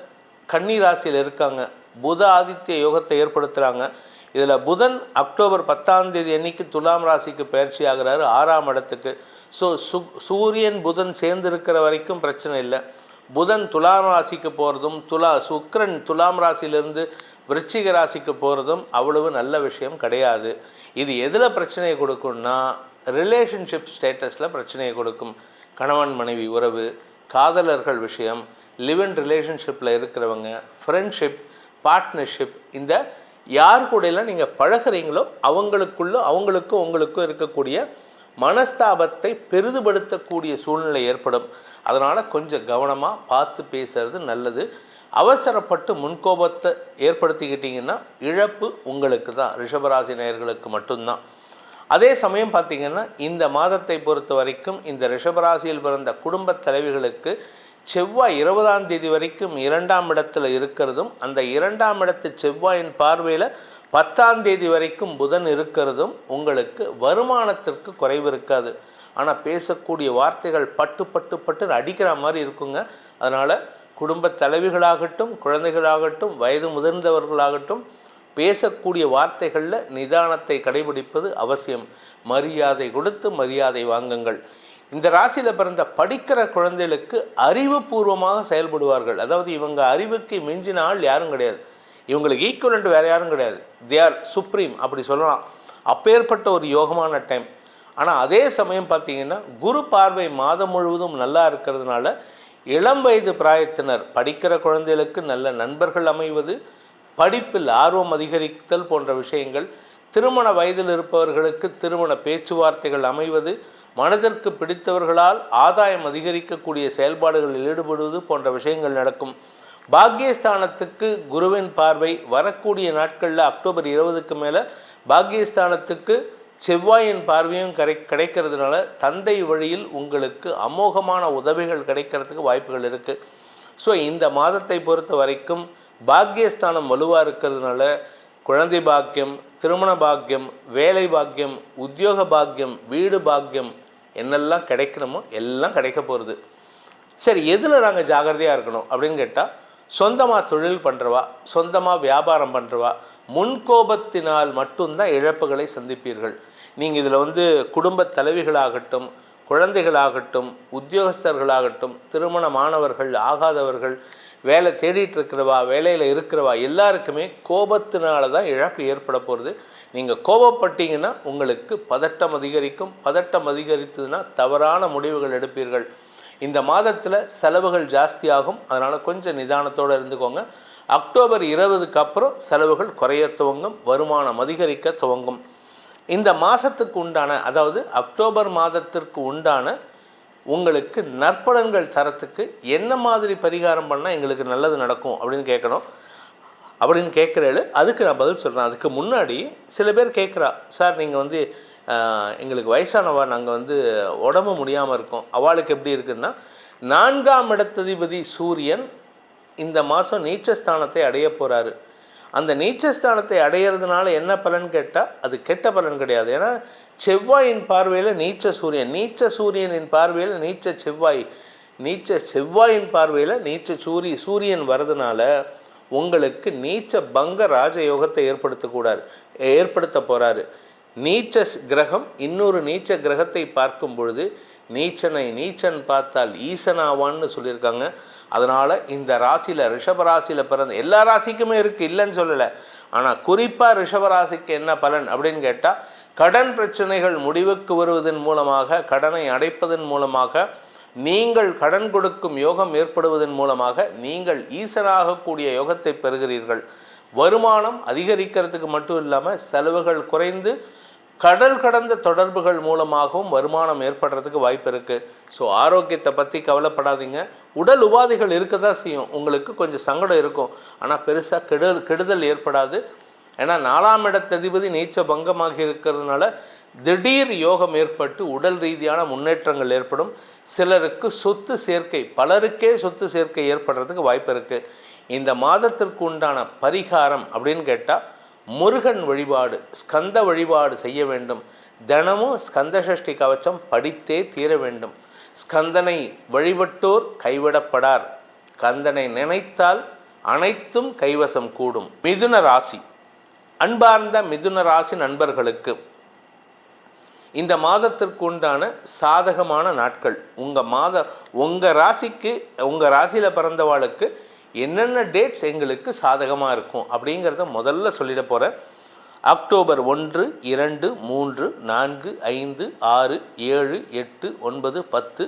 கன்னி ராசியில் இருக்காங்க. புத ஆதித்ய யோகத்தை ஏற்படுத்துகிறாங்க. இதில் புதன் அக்டோபர் 10ஆம் தேதி அன்னைக்கு துலாம் ராசிக்கு பயிற்சி ஆகிறாரு 6ஆம் இடத்துக்கு. ஸோ சூரியன் புதன் சேர்ந்து இருக்கிற வரைக்கும் பிரச்சனை இல்லை. புதன் துலாம் ராசிக்கு போகிறதும் சுக்கிரன் துலாம் ராசியிலிருந்து விருச்சிக ராசிக்கு போகிறதும் அவ்வளவு நல்ல விஷயம் கிடையாது. இது எதில் பிரச்சனையை கொடுக்கும்னா ரிலேஷன்ஷிப் ஸ்டேட்டஸில் பிரச்சனையை கொடுக்கும். கணவன் மனைவி உறவு, காதலர்கள் விஷயம், லிவ் இன் ரிலேஷன்ஷிப்பில் இருக்கிறவங்க, ஃப்ரெண்ட்ஷிப், பார்ட்னர்ஷிப், இந்த யார் கூடலாம் நீங்கள் பழகிறீங்களோ அவங்களுக்கும் உங்களுக்கும் இருக்கக்கூடிய மனஸ்தாபத்தை பெரிதுபடுத்தக்கூடிய சூழ்நிலை ஏற்படும். அதனால் கொஞ்சம் கவனமாக பார்த்து பேசுறது நல்லது. அவசரப்பட்டு முன்கோபத்தை ஏற்படுத்திக்கிட்டிங்கன்னா இழப்பு உங்களுக்கு தான், ரிஷபராசி நேயர்களுக்கு மட்டும்தான். அதே சமயம் பார்த்திங்கன்னா இந்த மாதத்தை பொறுத்த வரைக்கும் இந்த ரிஷபராசியில் பிறந்த குடும்ப தலைவிகளுக்கு செவ்வாய் 20ஆம் தேதி வரைக்கும் 2ஆம் இடத்துல இருக்கிறதும், அந்த 2ஆம் இடத்து செவ்வாயின் பார்வையில் 10ஆம் தேதி வரைக்கும் புதன் இருக்கிறதும் உங்களுக்கு வருமானத்திற்கு குறைவு இருக்காது. ஆனால் பேசக்கூடிய வார்த்தைகள் பட்டு அடிக்கிற மாதிரி இருக்குங்க. அதனால் குடும்ப தலைவிகளாகட்டும், குழந்தைகளாகட்டும், வயது முதிர்ந்தவர்களாகட்டும் பேசக்கூடிய வார்த்தைகளில் நிதானத்தை கடைபிடிப்பது அவசியம். மரியாதை கொடுத்து மரியாதை வாங்குங்கள். இந்த ராசியில் பிறந்த படிக்கிற குழந்தைகளுக்கு அறிவுபூர்வமாக செயல்படுவார்கள். அதாவது இவங்க அறிவுக்கு மிஞ்சின ஆள் யாரும் கிடையாது, இவங்களுக்கு ஈக்குவலண்ட் வேறு யாரும் கிடையாது. தே ஆர் சுப்ரீம் அப்படி சொல்லலாம். அப்பேற்பட்ட ஒரு யோகமான டைம். ஆனால் அதே சமயம் பார்த்திங்கன்னா குரு பார்வை மாதம் முழுவதும் நல்லா இருக்கிறதுனால இளம் வயது பிராயத்தினர் படிக்கிற குழந்தைகளுக்கு நல்ல நண்பர்கள் அமைவது, படிப்பில் ஆர்வம் அதிகரித்தல் போன்ற விஷயங்கள், திருமண வயதில் இருப்பவர்களுக்கு திருமண பேச்சுவார்த்தைகள் அமைவது, மனதிற்கு பிடித்தவர்களால் ஆதாயம் அதிகரிக்கக்கூடிய செயல்பாடுகளில் ஈடுபடுவது போன்ற விஷயங்கள் நடக்கும். பாக்கியஸ்தானத்துக்கு குருவின் பார்வை வரக்கூடிய நாட்களில் அக்டோபர் 20க்கு மேலே பாக்கியஸ்தானத்துக்கு செவ்வாயின் பார்வையும் கிடைக்கிறதுனால தந்தை வழியில் உங்களுக்கு அமோகமான உதவிகள் கிடைக்கிறதுக்கு வாய்ப்புகள் இருக்குது. ஸோ இந்த மாதத்தை பொறுத்த வரைக்கும் பாக்கியஸ்தானம் வலுவாக இருக்கிறதுனால குழந்தை பாக்கியம், திருமண பாக்கியம், வேலை பாக்கியம், உத்தியோக பாக்கியம், வீடு பாக்கியம் என்னெல்லாம் கிடைக்கணுமோ எல்லாம் கிடைக்க போகிறது. சரி, எதில் நாங்கள் ஜாகிரதையாக இருக்கணும் அப்படின்னு கேட்டால், சொந்தமாக தொழில் பண்ணுறவா, சொந்தமாக வியாபாரம் பண்ணுறவா முன்கோபத்தினால் மட்டும்தான் இழப்புகளை சந்திப்பீர்கள். நீங்கள் இதில் குடும்ப தலைவிகளாகட்டும், குழந்தைகளாகட்டும், உத்தியோகஸ்தர்களாகட்டும், திருமணமானவர்கள், ஆகாதவர்கள், வேலை தேடிட்டு இருக்கிறவா, வேலையில் இருக்கிறவா எல்லாருக்குமே கோபத்தினால தான் இழப்பு ஏற்பட போகிறது. நீங்கள் கோபப்பட்டீங்கன்னா உங்களுக்கு பதட்டம் அதிகரிக்கும். பதட்டம் அதிகரித்ததுன்னா தவறான முடிவுகள் எடுப்பீர்கள். இந்த மாதத்தில் செலவுகள் ஜாஸ்தியாகும். அதனால் கொஞ்சம் நிதானத்தோடு இருந்துக்கோங்க. அக்டோபர் 20க்கு அப்புறம் செலவுகள் குறைய துவங்கும், வருமானம் அதிகரிக்க துவங்கும். இந்த மாதத்துக்கு உண்டான, அதாவது அக்டோபர் மாதத்திற்கு உண்டான உங்களுக்கு நற்பலன்கள் தரத்துக்கு என்ன மாதிரி பரிகாரம் பண்ணால் எங்களுக்கு நல்லது நடக்கும் அப்படின்னு கேட்குறேன். அதுக்கு நான் பதில் சொல்கிறேன். அதுக்கு முன்னாடி சில பேர் கேட்குறா, சார் நீங்கள் எங்களுக்கு வயசானவா, நாங்கள் உடம்பு முடியாமல் இருக்கோம், அவளுக்கு எப்படி இருக்குன்னா, 4ஆம் இடத்ததிபதி சூரியன் இந்த மாதம் நீச்சஸ்தானத்தை அடைய போகிறாரு. அந்த நீச்சஸ்தானத்தை அடையிறதுனால என்ன பலன் கேட்டால் அது கெட்ட பலன் கிடையாது. ஏன்னா செவ்வாயின் பார்வையில் நீச்ச சூரியனின் பார்வையில் நீச்ச செவ்வாயின் பார்வையில் நீச்ச சூரியன் வர்றதுனால உங்களுக்கு நீச்ச பங்க ராஜயோகத்தை ஏற்படுத்த போகிறாரு. நீச்ச கிரகம் இன்னொரு நீச்ச கிரகத்தை பார்க்கும் பொழுது நீச்சன் பார்த்தால் ஈசனாவான்னு சொல்லியிருக்காங்க. அதனால் இந்த ராசியில், ரிஷபராசியில் பிறந்த எல்லா ராசிக்குமே இருக்குது, இல்லைன்னு சொல்லலை. ஆனால் குறிப்பாக ரிஷபராசிக்கு என்ன பலன் அப்படின்னு கேட்டால், கடன் பிரச்சனைகள் முடிவுக்கு வருவதன் மூலமாக, கடனை அடைப்பதன் மூலமாக, நீங்கள் கடன் கொடுக்கும் யோகம் ஏற்படுவதன் மூலமாக நீங்கள் ஈசனாகக்கூடிய யோகத்தை பெறுகிறீர்கள். வருமானம் அதிகரிக்கிறதுக்கு மட்டும் இல்லாமல் செலவுகள் குறைந்து கடல் கடந்த தொடர்புகள் மூலமாகவும் வருமானம் ஏற்படுறதுக்கு வாய்ப்பு இருக்குது. ஸோ ஆரோக்கியத்தை பற்றி கவலைப்படாதீங்க. உடல் உபாதைகள் இருக்க தான் செய்யும், உங்களுக்கு கொஞ்சம் சங்கடம் இருக்கும், ஆனால் பெருசாக கெடுதல் ஏற்படாது. ஏன்னா 4ஆம் இடத்ததிபதி நீச்ச பங்கமாக இருக்கிறதுனால திடீர் யோகம் ஏற்பட்டு உடல் ரீதியான முன்னேற்றங்கள் ஏற்படும். சிலருக்கு சொத்து சேர்க்கை, பலருக்கே சொத்து சேர்க்கை ஏற்படுறதுக்கு வாய்ப்பு இருக்குது. இந்த மாதத்திற்கு உண்டான பரிகாரம் அப்படின்னு கேட்டால், முருகன் வழிபாடு, ஸ்கந்த வழிபாடு செய்ய வேண்டும். தினமும் ஸ்கந்த சஷ்டி கவச்சம் படித்தே தீர வேண்டும். ஸ்கந்தனை வழிபட்டோர் கைவிடப்படார். கந்தனை நினைத்தால் அனைத்தும் கைவசம் கூடும். மிதுன ராசி, அன்பார்ந்த மிதுன ராசி நண்பர்களுக்கு இந்த மாதத்திற்கு உண்டான சாதகமான நாட்கள், உங்கள் ராசியில் பிறந்தவாளுக்கு என்னென்ன டேட்ஸ் எங்களுக்கு சாதகமாக இருக்கும் அப்படிங்கிறத முதல்ல சொல்லிட போகிறேன். அக்டோபர் 1, 2, 3, 4, 5, 6, 7, 8, 9, 10,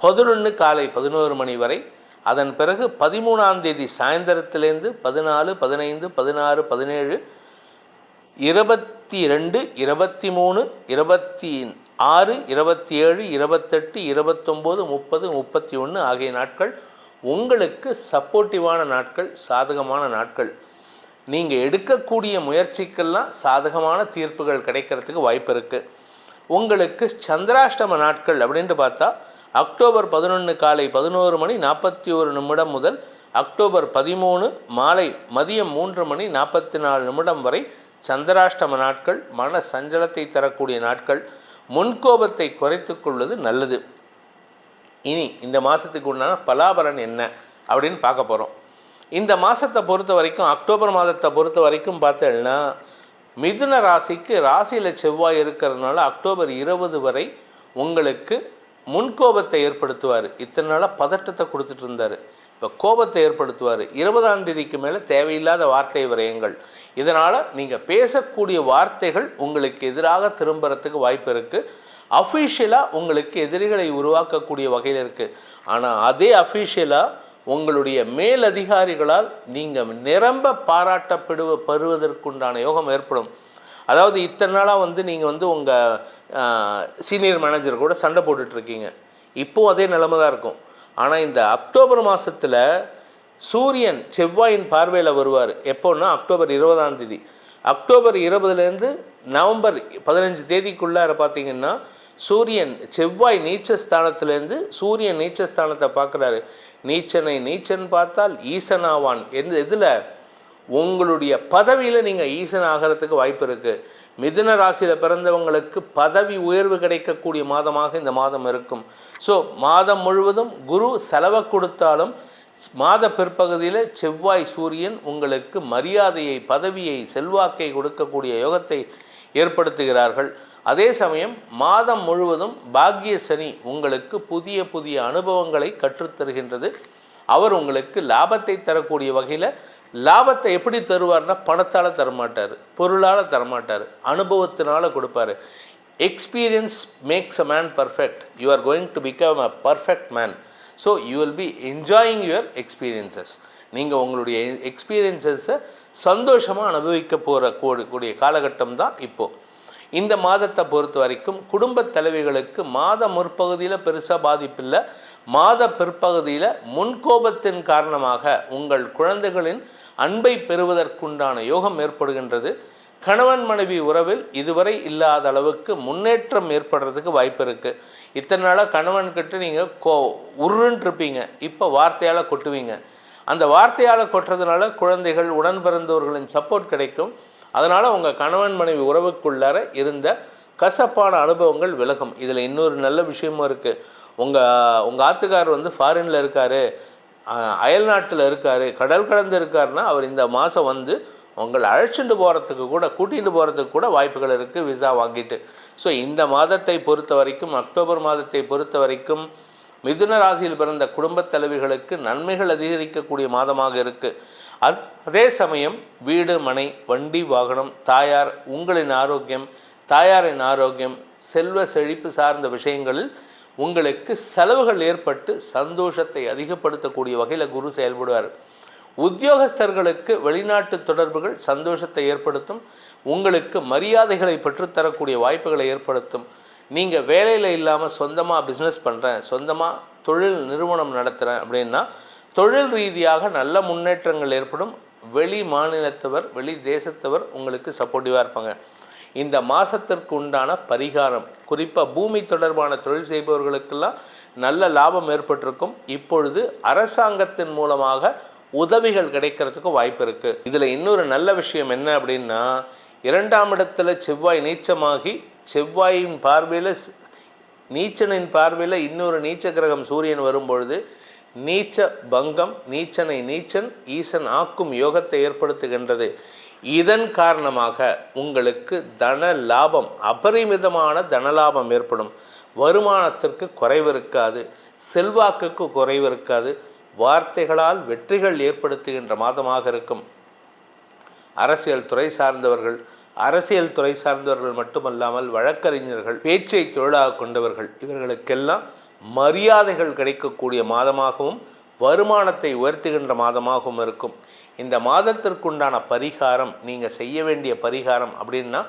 11 காலை 11 மணி வரை. அதன் பிறகு 13ஆம் தேதி சாயந்தரத்திலேருந்து 14, 15, 16, 17, 22, 23, 26, 27, 28, 29, 30, 31 ஆகிய நாட்கள் உங்களுக்கு சப்போர்ட்டிவான நாட்கள், சாதகமான நாட்கள். நீங்கள் எடுக்கக்கூடிய முயற்சிக்கெல்லாம் சாதகமான தீர்ப்புகள் கிடைக்கிறதுக்கு வாய்ப்பு இருக்குது. உங்களுக்கு சந்திராஷ்டம நாட்கள் அப்படின்ட்டு பார்த்தா, அக்டோபர் 11 காலை 11 மணி 41 நிமிடம் முதல் அக்டோபர் 13 மாலை மதியம் 3 மணி 44 நிமிடம் வரை சந்திராஷ்டம நாட்கள். மன சஞ்சலத்தை தரக்கூடிய நாட்கள். முன்கோபத்தை குறைத்து கொள்வது நல்லது. இனி இந்த மாதத்துக்கு உண்டான பலாபலன் என்ன அப்படின்னு பார்க்க போகிறோம். இந்த மாதத்தை பொறுத்த வரைக்கும், அக்டோபர் மாதத்தை பொறுத்த வரைக்கும் பார்த்தேன்னா, மிதுன ராசிக்கு ராசியில் செவ்வாய் இருக்கிறதுனால அக்டோபர் 20 வரை உங்களுக்கு முன்கோபத்தை ஏற்படுத்துவார். இத்தனை நாளாக பதட்டத்தை கொடுத்துட்டு இருந்தார், இப்போ கோபத்தை ஏற்படுத்துவார். 20ஆம் தேதிக்கு மேலே தேவையில்லாத வார்த்தை விரயங்கள், இதனால் நீங்கள் பேசக்கூடிய வார்த்தைகள் உங்களுக்கு எதிராக திரும்புறதுக்கு வாய்ப்பு இருக்குது. அஃபீஷியலாக உங்களுக்கு எதிரிகளை உருவாக்கக்கூடிய வகையில் இருக்குது. ஆனால் அதே அஃபீஷியலாக உங்களுடைய மேலதிகாரிகளால் நீங்கள் நிரம்ப பருவதற்குண்டான யோகம் ஏற்படும். அதாவது இத்தனை நாளாக நீங்கள் உங்கள் சீனியர் மேனேஜர் கூட சண்டை போட்டுட்ருக்கீங்க, இப்போது அதே நிலைமை தான் இருக்கும். ஆனால் இந்த அக்டோபர் மாதத்தில் சூரியன் செவ்வாயின் பார்வையில் வருவார். எப்போன்னா அக்டோபர் 20ஆம் தேதி. அக்டோபர் 20லேருந்து நவம்பர் 15 தேதிக்குள்ளார பார்த்தீங்கன்னா சூரியன் செவ்வாய் நீச்சஸ்தானத்திலேருந்து சூரியன் நீச்சஸ்தானத்தை பார்க்குறாரு. நீச்சனை நீச்சன் பார்த்தால் ஈசனாவான். இதில் உங்களுடைய பதவியில் நீங்கள் ஈசன் ஆகிறதுக்கு வாய்ப்பு இருக்குது. மிதுன ராசியில் பிறந்தவங்களுக்கு பதவி உயர்வு கிடைக்கக்கூடிய மாதமாக இந்த மாதம் இருக்கும். ஸோ மாதம் முழுவதும் குரு செலவை கொடுத்தாலும் மாத பிற்பகுதியில் செவ்வாய் சூரியன் உங்களுக்கு மரியாதையை, பதவியை, செல்வாக்கை கொடுக்கக்கூடிய யோகத்தை ஏற்படுத்துகிறார்கள். அதே சமயம் மாதம் முழுவதும் பாக்கிய சனி உங்களுக்கு புதிய புதிய அனுபவங்களை கற்றுத்தருகின்றது. அவர் உங்களுக்கு லாபத்தை தரக்கூடிய வகையில், லாபத்தை எப்படி தருவார்னா பணத்தால் தரமாட்டார், பொருளால் தரமாட்டார், அனுபவத்தினால் கொடுப்பார். Experience maths a man perfect. You are going to become a perfect man. So you will B enjoying your experiences. நீங்கள் உங்களுடைய எக்ஸ்பீரியன்சஸை சந்தோஷமாக அனுபவிக்க கூடிய காலகட்டம் தான் இப்போது. இந்த மாதத்தை பொறுத்த வரைக்கும் குடும்ப தலைவிகளுக்கு மாத முற்பகுதியில் பெருசாக பாதிப்பில்லை. மாத பிற்பகுதியில் முன்கோபத்தின் காரணமாக உங்கள் குழந்தைகளின் அன்பை பெறுவதற்குண்டான யோகம் ஏற்படுகின்றது. கணவன் மனைவி உறவில் இதுவரை இல்லாத அளவுக்கு முன்னேற்றம் ஏற்படுறதுக்கு வாய்ப்பு இருக்குது. இத்தனை நாளாக கணவன்கிட்ட நீங்கள் உருன்னு இருப்பீங்க, இப்போ வார்த்தையால் கொட்டுவீங்க. அந்த வார்த்தையால் கொட்டுறதுனால குழந்தைகள், உடன் பிறந்தவர்களின் சப்போர்ட் கிடைக்கும். அதனால் உங்கள் கணவன் மனைவி உறவுக்குள்ளார இருந்த கசப்பான அனுபவங்கள் விலகும். இதில் இன்னொரு நல்ல விஷயமும் இருக்குது. உங்கள் ஆத்துக்காரர் ஃபாரினில் இருக்கார், அயல்நாட்டில் இருக்கார், கடல் கடந்து இருக்காருன்னா அவர் இந்த மாதம் உங்களை அழைச்சிட்டு போகிறதுக்கு கூட, கூட்டிகிட்டு போகிறதுக்கு கூட வாய்ப்புகள் இருக்குது, விசா வாங்கிட்டு. ஸோ இந்த மாதத்தை பொறுத்த வரைக்கும், அக்டோபர் மாதத்தை பொறுத்த வரைக்கும் மிதுன ராசியில் பிறந்த குடும்பத் தலைவிகளுக்கு நன்மைகள் அதிகரிக்கக்கூடிய மாதமாக இருக்குது. அதே சமயம் வீடு, மனை, வண்டி, வாகனம், தாயார், உங்களின் ஆரோக்கியம், தாயாரின் ஆரோக்கியம், செல்வ செழிப்பு சார்ந்த விஷயங்களில் உங்களுக்கு செலவுகள் ஏற்பட்டு சந்தோஷத்தை அதிகப்படுத்தக்கூடிய வகையில் குரு செயல்படுவார். உத்தியோகஸ்தர்களுக்கு வெளிநாட்டு தொடர்புகள் சந்தோஷத்தை ஏற்படுத்தும். உங்களுக்கு மரியாதைகளை பெற்றுத்தரக்கூடிய வாய்ப்புகளை ஏற்படுத்தும். நீங்கள் வேலையில் இல்லாமல் சொந்தமாக பிஸ்னஸ் பண்ணுறேன், சொந்தமாக தொழில் நிறுவனம் நடத்துகிறேன் அப்படின்னா தொழில் ரீதியாக நல்ல முன்னேற்றங்கள் ஏற்படும். வெளி மாநிலத்தவர், வெளி தேசத்தவர் உங்களுக்கு சப்போர்ட்டிவாக இருப்பாங்க. இந்த மாதத்திற்கு உண்டான பரிகாரம், குறிப்பாக பூமி தொடர்பான தொழில் செய்பவர்களுக்கெல்லாம் நல்ல லாபம் ஏற்பட்டிருக்கும். இப்பொழுது அரசாங்கத்தின் மூலமாக உதவிகள் கிடைக்கிறதுக்கு வாய்ப்பு இருக்குது. இதில் இன்னொரு நல்ல விஷயம் என்ன அப்படின்னா, 2ஆம் இடத்துல செவ்வாய் நீச்சமாகி செவ்வாயின் பார்வையில், நீச்சனின் பார்வையில் இன்னொரு நீச்ச கிரகம் சூரியன் வரும்பொழுது நீச்ச பங்கம், நீச்சனை நீச்சன் ஈசன் ஆக்கும் யோகத்தை ஏற்படுத்துகின்றது. இதன் காரணமாக உங்களுக்கு தன லாபம், அபரிமிதமான தனலாபம் ஏற்படும். வருமானத்திற்கு குறைவு இருக்காது, செல்வாக்குக்கு குறைவு இருக்காது. வார்த்தைகளால் வெற்றிகள் ஏற்படுத்துகின்ற மாதமாக இருக்கும். அரசியல் துறை சார்ந்தவர்கள் மட்டுமல்லாமல் வழக்கறிஞர்கள், பேச்சை தொழிலாக கொண்டவர்கள், இவர்களுக்கெல்லாம் மரியாதைகள் கிடைக்கக்கூடிய மாதமாகவும் வருமானத்தை உயர்த்துகின்ற மாதமாகவும் இருக்கும். இந்த மாதத்திற்குண்டான பரிகாரம், நீங்கள் செய்ய வேண்டிய பரிகாரம் அப்படின்னா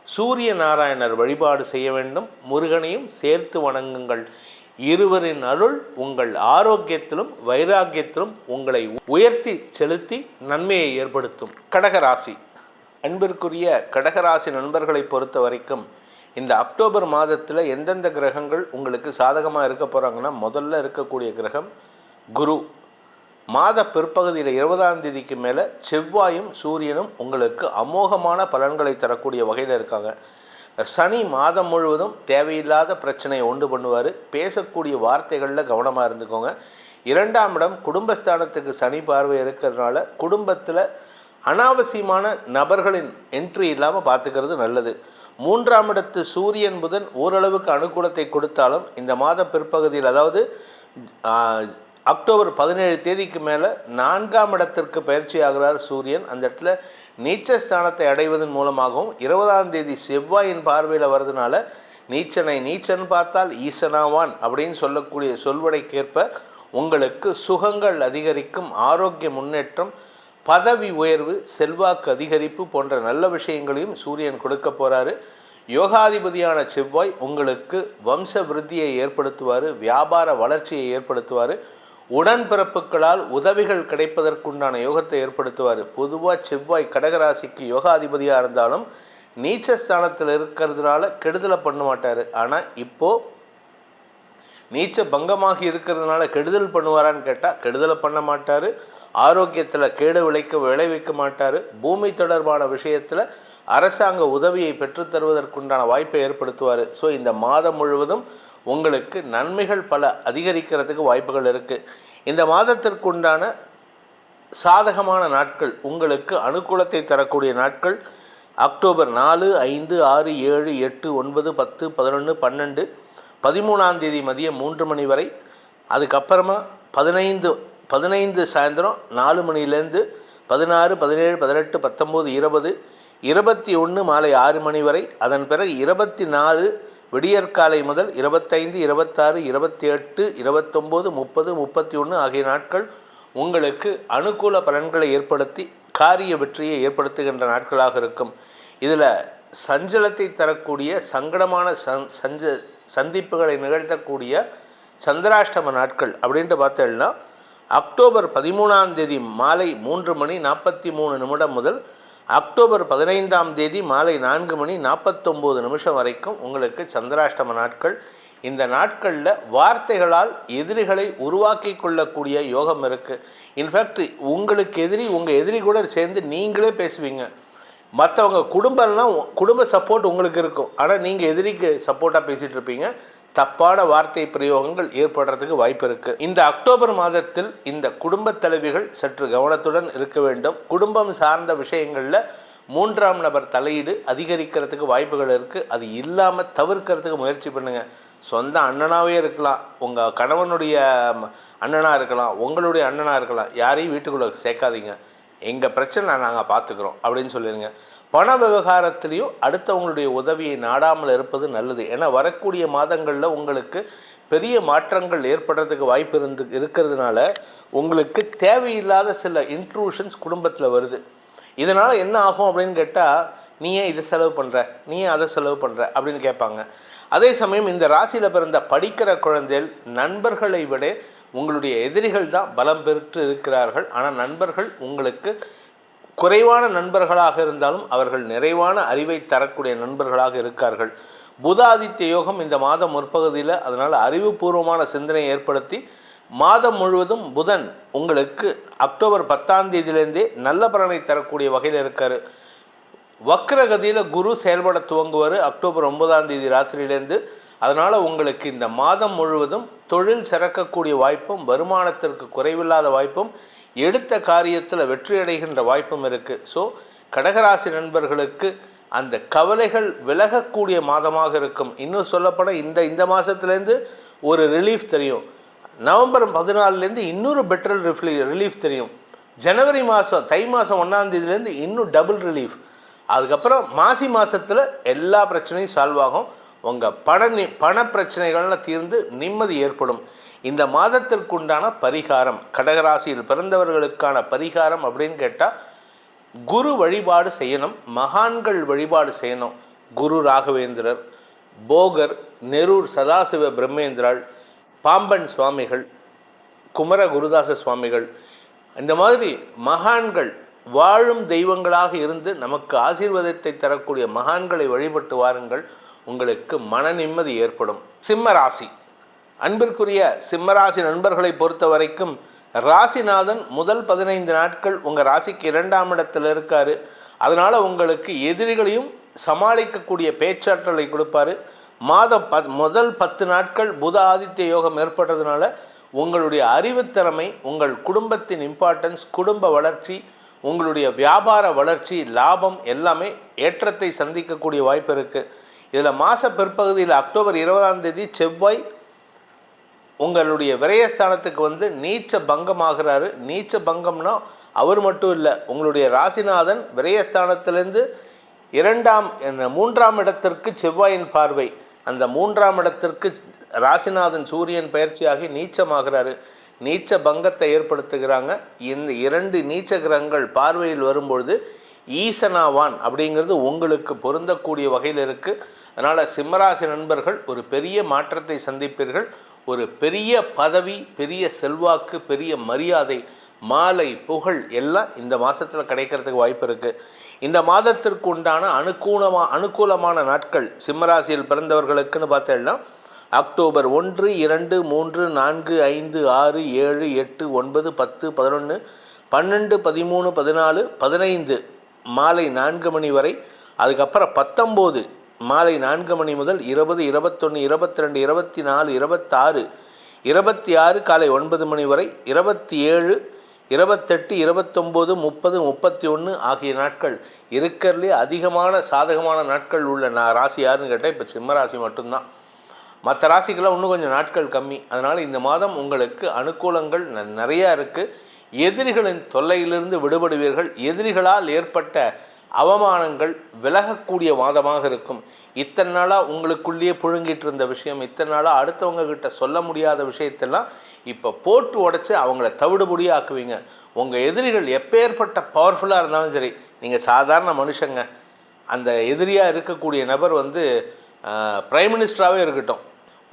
சூரிய நாராயணர் வழிபாடு செய்ய வேண்டும். முருகனையும் சேர்த்து வணங்குங்கள். இருவரின் அருள் உங்கள் ஆரோக்கியத்திலும் வைராக்கியத்திலும் உங்களை உயர்த்தி செலுத்தி நன்மையை ஏற்படுத்தும். கடகராசி, அன்பிற்குரிய கடகராசி நண்பர்களை பொறுத்த வரைக்கும் இந்த அக்டோபர் மாதத்தில் எந்தெந்த கிரகங்கள் உங்களுக்கு சாதகமாக இருக்க போகிறாங்கன்னா, முதல்ல இருக்கக்கூடிய கிரகம் குரு. மாத பிற்பகுதியில் 20ஆம் தேதிக்கு மேலே செவ்வாயும் சூரியனும் உங்களுக்கு அமோகமான பலன்களை தரக்கூடிய வகையில் இருக்காங்க. சனி மாதம் முழுவதும் தேவையில்லாத பிரச்சனையை உண்டு பண்ணுவார். பேசக்கூடிய வார்த்தைகளில் கவனமாக இருந்துக்கோங்க. 2ஆம் இடம் குடும்பஸ்தானத்துக்கு சனி பார்வை இருக்கிறதுனால குடும்பத்தில் அனாவசியமான நபர்களின் என்ட்ரி இல்லாமல் பார்த்துக்கிறது நல்லது. 3ஆம் இடத்து சூரியன் புதன் ஓரளவுக்கு அனுகூலத்தை கொடுத்தாலும் இந்த மாத பிற்பகுதியில், அதாவது அக்டோபர் 17 தேதிக்கு மேலே 4ஆம் இடத்திற்கு பயிற்சி ஆகிறார் சூரியன். அந்த இடத்துல நீச்சஸ்தானத்தை அடைவதன் மூலமாகவும் 20ஆம் தேதி செவ்வாயின் பார்வையில் வர்றதுனால நீச்சனை நீச்சன் பார்த்தால் ஈசனாவான் அப்படின்னு சொல்லக்கூடிய சொல்வடைக்கேற்ப உங்களுக்கு சுகங்கள் அதிகரிக்கும், ஆரோக்கிய முன்னேற்றம், பதவி உயர்வு, செல்வாக்கு அதிகரிப்பு போன்ற நல்ல விஷயங்களையும் சூரியன் கொடுக்க போகிறாரு. யோகாதிபதியான செவ்வாய் உங்களுக்கு வம்ச விருத்தியை ஏற்படுத்துவார், வியாபார வளர்ச்சியை ஏற்படுத்துவார், உடன்பிறப்புகளால் உதவிகள் கிடைப்பதற்குண்டான யோகத்தை ஏற்படுத்துவார். பொதுவாக செவ்வாய் கடகராசிக்கு யோகாதிபதியாக இருந்தாலும் நீச்சஸ்தானத்தில் இருக்கிறதுனால கெடுதலை பண்ண மாட்டார். ஆனால் இப்போது நீச்ச பங்கமாகி இருக்கிறதுனால கெடுதல் பண்ணுவாரான்னு கேட்டால் கெடுதலை பண்ண மாட்டார். ஆரோக்கியத்தில் கேடு விளைவிக்க மாட்டார். பூமி தொடர்பான விஷயத்தில் அரசாங்க உதவியை பெற்றுத்தருவதற்குண்டான வாய்ப்பை ஏற்படுத்துவார். ஸோ இந்த மாதம் முழுவதும் உங்களுக்கு நன்மைகள் பல அதிகரிக்கிறதுக்கு வாய்ப்புகள் இருக்குது. இந்த மாதத்திற்குண்டான சாதகமான நாட்கள், உங்களுக்கு அனுகூலத்தை தரக்கூடிய நாட்கள் அக்டோபர் 4, 5, 6, 7, 8, 9, 10, 11, 12, 13ஆம் தேதி மதியம் 3 மணி வரை. அதுக்கப்புறமா 15 சாயந்தரம் 4 மணிலேருந்து 16, 17, 18, 19, 20, 21 மாலை 6 மணி வரை. அதன் பிறகு 24 விடியற்காலை முதல் 25, 26, 28, 29, 30, 31 ஆகிய நாட்கள் உங்களுக்கு அனுகூல பலன்களை ஏற்படுத்தி காரிய வெற்றியை ஏற்படுத்துகின்ற நாட்களாக இருக்கும். இதில் சஞ்சலத்தை தரக்கூடிய சங்கடமான சந்திப்புகளை நிகழ்த்தக்கூடிய சந்திராஷ்டம நாட்கள் அப்படின்ட்டு பார்த்தேன்னா அக்டோபர் 13ஆம் தேதி மாலை 3 மணி 43 நிமிடம் முதல் அக்டோபர் 15ஆம் தேதி மாலை 4 மணி 49 நிமிஷம் வரைக்கும் உங்களுக்கு சந்திராஷ்டம நாட்கள். இந்த நாட்களில் வார்த்தைகளால் எதிரிகளை உருவாக்கி கொள்ளக்கூடிய யோகம் இருக்குது. இன்ஃபேக்ட் உங்களுக்கு உங்கள் எதிரி கூட சேர்ந்து நீங்களே பேசுவீங்க. மற்றவங்க குடும்ப சப்போர்ட் உங்களுக்கு இருக்கும், ஆனால் நீங்கள் எதிரிக்கு சப்போர்ட்டாக பேசிகிட்டு இருப்பீங்க. தப்பான வார்த்தை பிரயோகங்கள் ஏற்படுறதுக்கு வாய்ப்பு இருக்குது. இந்த அக்டோபர் மாதத்தில் இந்த குடும்ப தலைவிகள் சற்று கவனத்துடன் இருக்க வேண்டும். குடும்பம் சார்ந்த விஷயங்களில் 3ஆம் நபர் தலையீடு அதிகரிக்கிறதுக்கு வாய்ப்புகள் இருக்குது. அது இல்லாமல் தவிர்க்கிறதுக்கு முயற்சி பண்ணுங்கள். சொந்த அண்ணனாகவே இருக்கலாம், உங்கள் கணவனுடைய அண்ணனாக இருக்கலாம், உங்களுடைய அண்ணனாக இருக்கலாம், யாரையும் வீட்டுக்குள்ளே சேர்க்காதீங்க. எங்கள் பிரச்சனை நாங்கள் பார்த்துக்குறோம் அப்படின்னு சொல்லிடுங்க. பண விவகாரத்திலையும் அடுத்தவங்களுடைய உதவியை நாடாமல் இருப்பது நல்லது. ஏன்னா வரக்கூடிய மாதங்களில் உங்களுக்கு பெரிய மாற்றங்கள் ஏற்படுறதுக்கு வாய்ப்பு இருக்கிறதுனால உங்களுக்கு தேவையில்லாத சில இன்ட்ரூஷன்ஸ் குடும்பத்தில் வருது. இதனால் என்ன ஆகும் அப்படின்னு கேட்டால், நீ ஏன் இதை செலவு பண்ணுற, நீ ஏன் அதை செலவு பண்ணுற அப்படின்னு கேட்பாங்க. அதே சமயம் இந்த ராசியில் பிறந்த படிக்கிற குழந்தைகள் நண்பர்களை விட உங்களுடைய எதிரிகள் தான் பலம் பெற்று இருக்கிறார்கள். ஆனால் நண்பர்கள் உங்களுக்கு குறைவான நண்பர்களாக இருந்தாலும் அவர்கள் நிறைவான அறிவை தரக்கூடிய நண்பர்களாக இருக்கார்கள். புதாதித்ய யோகம் இந்த மாதம் முற்பகுதியில், அதனால் அறிவுபூர்வமான சிந்தனையை ஏற்படுத்தி மாதம் முழுவதும் புதன் உங்களுக்கு அக்டோபர் 10ஆம் தேதியிலேருந்தே நல்ல பலனை தரக்கூடிய வகையில் இருக்கார். வக்ரகதியில் குரு செயல்பட துவங்குவார் அக்டோபர் 9ஆம் தேதி ராத்திரியிலேருந்து. அதனால் உங்களுக்கு இந்த மாதம் முழுவதும் தொழில் சிறக்கக்கூடிய வாய்ப்பும், வருமானத்திற்கு குறைவில்லாத வாய்ப்பும், எடுத்த காரியத்தில் வெற்றி அடைகின்ற வாய்ப்பும் இருக்குது. ஸோ கடகராசி நண்பர்களுக்கு அந்த கவலைகள் விலகக்கூடிய மாதமாக இருக்கும். இன்னும் சொல்லப்போனால் இந்த மாதத்துலேருந்து ஒரு ரிலீஃப் தெரியும். நவம்பர் 14லேருந்து இன்னொரு பெட்டர் ரிலீஃப் தெரியும். ஜனவரி மாதம் தை மாதம் 1ஆம் தேதியிலேருந்து இன்னும் டபுள் ரிலீஃப். அதுக்கப்புறம் மாசி மாதத்தில் எல்லா பிரச்சனையும் சால்வ் ஆகும். உங்கள் பண பிரச்சனைகள்லாம் தீர்ந்து நிம்மதி ஏற்படும். இந்த மாதத்திற்குண்டான பரிகாரம், கடகராசியில் பிறந்தவர்களுக்கான பரிகாரம் அப்படின்னு கேட்டால், குரு வழிபாடு செய்யணும், மகான்கள் வழிபாடு செய்யணும். குரு ராகவேந்திரர், போகர், நெரூர் சதாசிவ பிரம்மேந்திராள், பாம்பன் சுவாமிகள், குமர குருதாச சுவாமிகள், இந்த மாதிரி மகான்கள் வாழும் தெய்வங்களாக இருந்து நமக்கு ஆசீர்வாதத்தை தரக்கூடிய மகான்களை வழிபட்டு வாருங்கள். உங்களுக்கு மன நிம்மதி ஏற்படும். சிம்ம ராசி, அன்பிற்குரிய சிம்மராசி நண்பர்களை பொறுத்த வரைக்கும் ராசிநாதன் முதல் 15 நாட்கள் உங்கள் ராசிக்கு 2ஆம் இடத்தில் இருக்கார். அதனால் உங்களுக்கு எதிரிகளையும் சமாளிக்கக்கூடிய பேச்சாற்றலை கொடுப்பார். முதல் 10 நாட்கள் புத ஆதித்ய யோகம் ஏற்படுறதுனால உங்களுடைய அறிவுத்திறமை, உங்கள் குடும்பத்தின் இம்பார்ட்டன்ஸ், குடும்ப வளர்ச்சி, உங்களுடைய வியாபார வளர்ச்சி, லாபம் எல்லாமே ஏற்றத்தை சந்திக்கக்கூடிய வாய்ப்பு இருக்குது. இதில் மாத பிற்பகுதியில் அக்டோபர் 20ஆம் தேதி செவ்வாய் உங்களுடைய விரயஸ்தானத்துக்கு வந்து நீச்ச பங்கமாகிறாரு. நீச்ச பங்கம்னா அவர் மட்டும் இல்லை, உங்களுடைய ராசிநாதன் விரயஸ்தானத்திலேருந்து 3ஆம் இடத்திற்கு செவ்வாயின் பார்வை, அந்த 3ஆம் இடத்திற்கு ராசிநாதன் சூரியன் பயிற்சியாகி நீச்சமாகிறாரு. நீச்ச பங்கத்தை ஏற்படுத்துகிறாங்க. இந்த 2 நீச்ச கிரகங்கள் பார்வையில் வரும்பொழுது ஈசனாவான் அப்படிங்கிறது உங்களுக்கு பொருந்தக்கூடிய வகையில் இருக்குது. அதனால் சிம்மராசி நண்பர்கள் ஒரு பெரிய மாற்றத்தை சந்திப்பீர்கள். ஒரு பெரிய பதவி, பெரிய செல்வாக்கு, பெரிய மரியாதை, மாலை, புகழ் எல்லாம் இந்த மாதத்தில் கிடைக்கிறதுக்கு வாய்ப்பு இருக்குது. இந்த மாதத்திற்கு உண்டான அனுகூலமான நாட்கள் சிம்மராசியில் பிறந்தவர்களுக்குன்னு பார்த்தேன்னா அக்டோபர் 1, 2, 3, 4, 5, 6, 7, 8, 9, 10, 11, 12, 13, 14, 15 மாலை 4 மணி வரை. அதுக்கப்புறம் 19 மாலை 4 மணி முதல் 20, 21, 22, 24, 26, 26 காலை 9 மணி வரை, 27, 28, 29, 30, 31 ஆகிய நாட்கள் இருக்கிறதுலே அதிகமான சாதகமான நாட்கள் உள்ள ராசி யாருன்னு கேட்டால் இப்போ சிம்மராசி மட்டும்தான். மற்ற ராசிக்கெல்லாம் இன்னும் கொஞ்சம் நாட்கள் கம்மி. அதனால் இந்த மாதம் உங்களுக்கு அனுகூலங்கள் நிறையா இருக்குது. எதிரிகளின் தொல்லையிலிருந்து விடுபடுவீர்கள். எதிரிகளால் ஏற்பட்ட அவமானங்கள் விலகக்கூடிய மாதமாக இருக்கும். இத்தனை நாளாக உங்களுக்குள்ளேயே புழுங்கிட்டு இருந்த விஷயம், இத்தனை நாளாக அடுத்தவங்க கிட்ட சொல்ல முடியாத விஷயத்தெல்லாம் இப்போ போட்டு உடைச்சி அவங்கள தவிடுபொடியாக ஆக்குவீங்க. உங்கள் எதிரிகள் எப்பேற்பட்ட பவர்ஃபுல்லாக இருந்தாலும் சரி, நீங்கள் சாதாரண மனுஷங்க, அந்த எதிரியாக இருக்கக்கூடிய நபர் வந்து பிரைம் மினிஸ்டராகவே இருக்கட்டும்,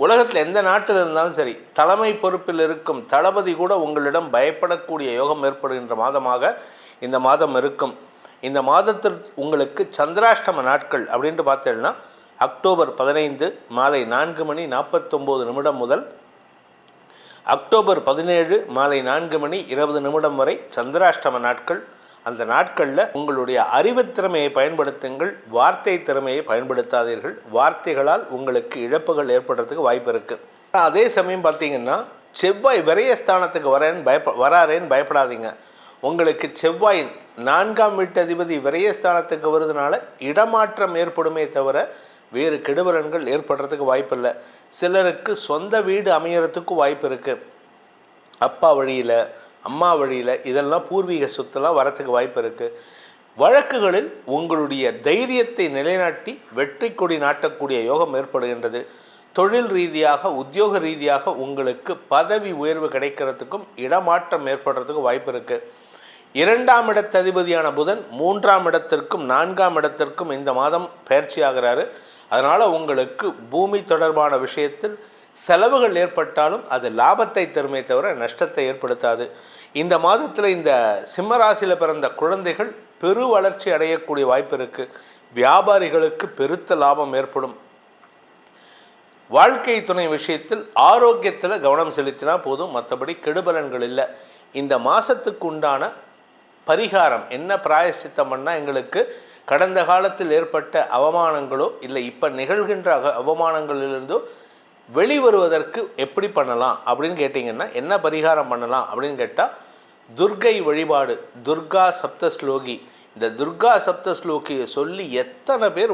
உலகத்தில் எந்த நாட்டில் இருந்தாலும் சரி, தலைமை பொறுப்பில் இருக்கும் தளபதி கூட உங்களிடம் பயப்படக்கூடிய யோகம் ஏற்படுகின்ற மாதமாக இந்த மாதம் இருக்கும். இந்த மாதத்திற்கு உங்களுக்கு சந்திராஷ்டம நாட்கள் அப்படின்ட்டு பார்த்தீங்கன்னா அக்டோபர் 15 மாலை 4 மணி 49 நிமிடம் முதல் அக்டோபர் 17 மாலை 4 மணி 20 நிமிடம் வரை சந்திராஷ்டம நாட்கள். அந்த நாட்களில் உங்களுடைய அறிவுத்திறமையை பயன்படுத்துங்கள், வார்த்தை திறமையை பயன்படுத்தாதீர்கள். வார்த்தைகளால் உங்களுக்கு இழப்புகள் ஏற்படுறதுக்கு வாய்ப்பு இருக்குது. அதே சமயம் பார்த்தீங்கன்னா செவ்வாய் விரயஸ்தானத்துக்கு வராரேன்னு பயப்படாதீங்க. உங்களுக்கு செவ்வாயின் 4ஆம் வீட்டு அதிபதி விரயஸ்தானத்துக்கு வருதுனால இடமாற்றம் ஏற்படுமே தவிர வேறு கெடுபலன்கள் ஏற்படுறதுக்கு வாய்ப்பு இல்லை. சிலருக்கு சொந்த வீடு அமையறதுக்கு வாய்ப்பு இருக்குது. அப்பா வழியில், அம்மா வழியில், இதெல்லாம் பூர்வீக சொத்தெல்லாம் வரத்துக்கு வாய்ப்பு இருக்குது. வழக்குகளில் உங்களுடைய தைரியத்தை நிலைநாட்டி வெற்றி கொடி நாட்டக்கூடிய யோகம் ஏற்படுகின்றது. தொழில் ரீதியாக, உத்தியோக ரீதியாக உங்களுக்கு பதவி உயர்வு கிடைக்கிறதுக்கும் இடமாற்றம் ஏற்படுறதுக்கும் வாய்ப்பு இருக்குது. 2ஆம் இடத்து அதிபதியான புதன் 3ஆம் இடத்திற்கும் 4ஆம் இடத்திற்கும் இந்த மாதம் பயிற்சி ஆகிறாரு. அதனால் உங்களுக்கு பூமி தொடர்பான விஷயத்தில் செலவுகள் ஏற்பட்டாலும் அது லாபத்தை தருமே தவிர நஷ்டத்தை ஏற்படுத்தாது. இந்த மாதத்தில் இந்த சிம்மராசியில் பிறந்த குழந்தைகள் பெரு வளர்ச்சி அடையக்கூடிய வாய்ப்பு இருக்குது. வியாபாரிகளுக்கு பெருத்த லாபம் ஏற்படும். வாழ்க்கை துணை விஷயத்தில் ஆரோக்கியத்தில் கவனம் செலுத்தினா போதும், மற்றபடி கெடுபலன்கள் இல்லை. இந்த மாதத்துக்கு உண்டான பரிகாரம் என்ன, பிராயஷ்சித்தம் பண்ணால் எங்களுக்கு கடந்த காலத்தில் ஏற்பட்ட அவமானங்களோ இல்லை இப்போ நிகழ்கின்ற அவமானங்களிலிருந்தோ வெளிவருவதற்கு எப்படி பண்ணலாம் அப்படின்னு கேட்டிங்கன்னா, என்ன பரிகாரம் பண்ணலாம் அப்படின்னு கேட்டால் துர்கை வழிபாடு, துர்கா சப்தஸ்லோகி. இந்த துர்கா சப்தஸ்லோகியை சொல்லி எத்தனை பேர்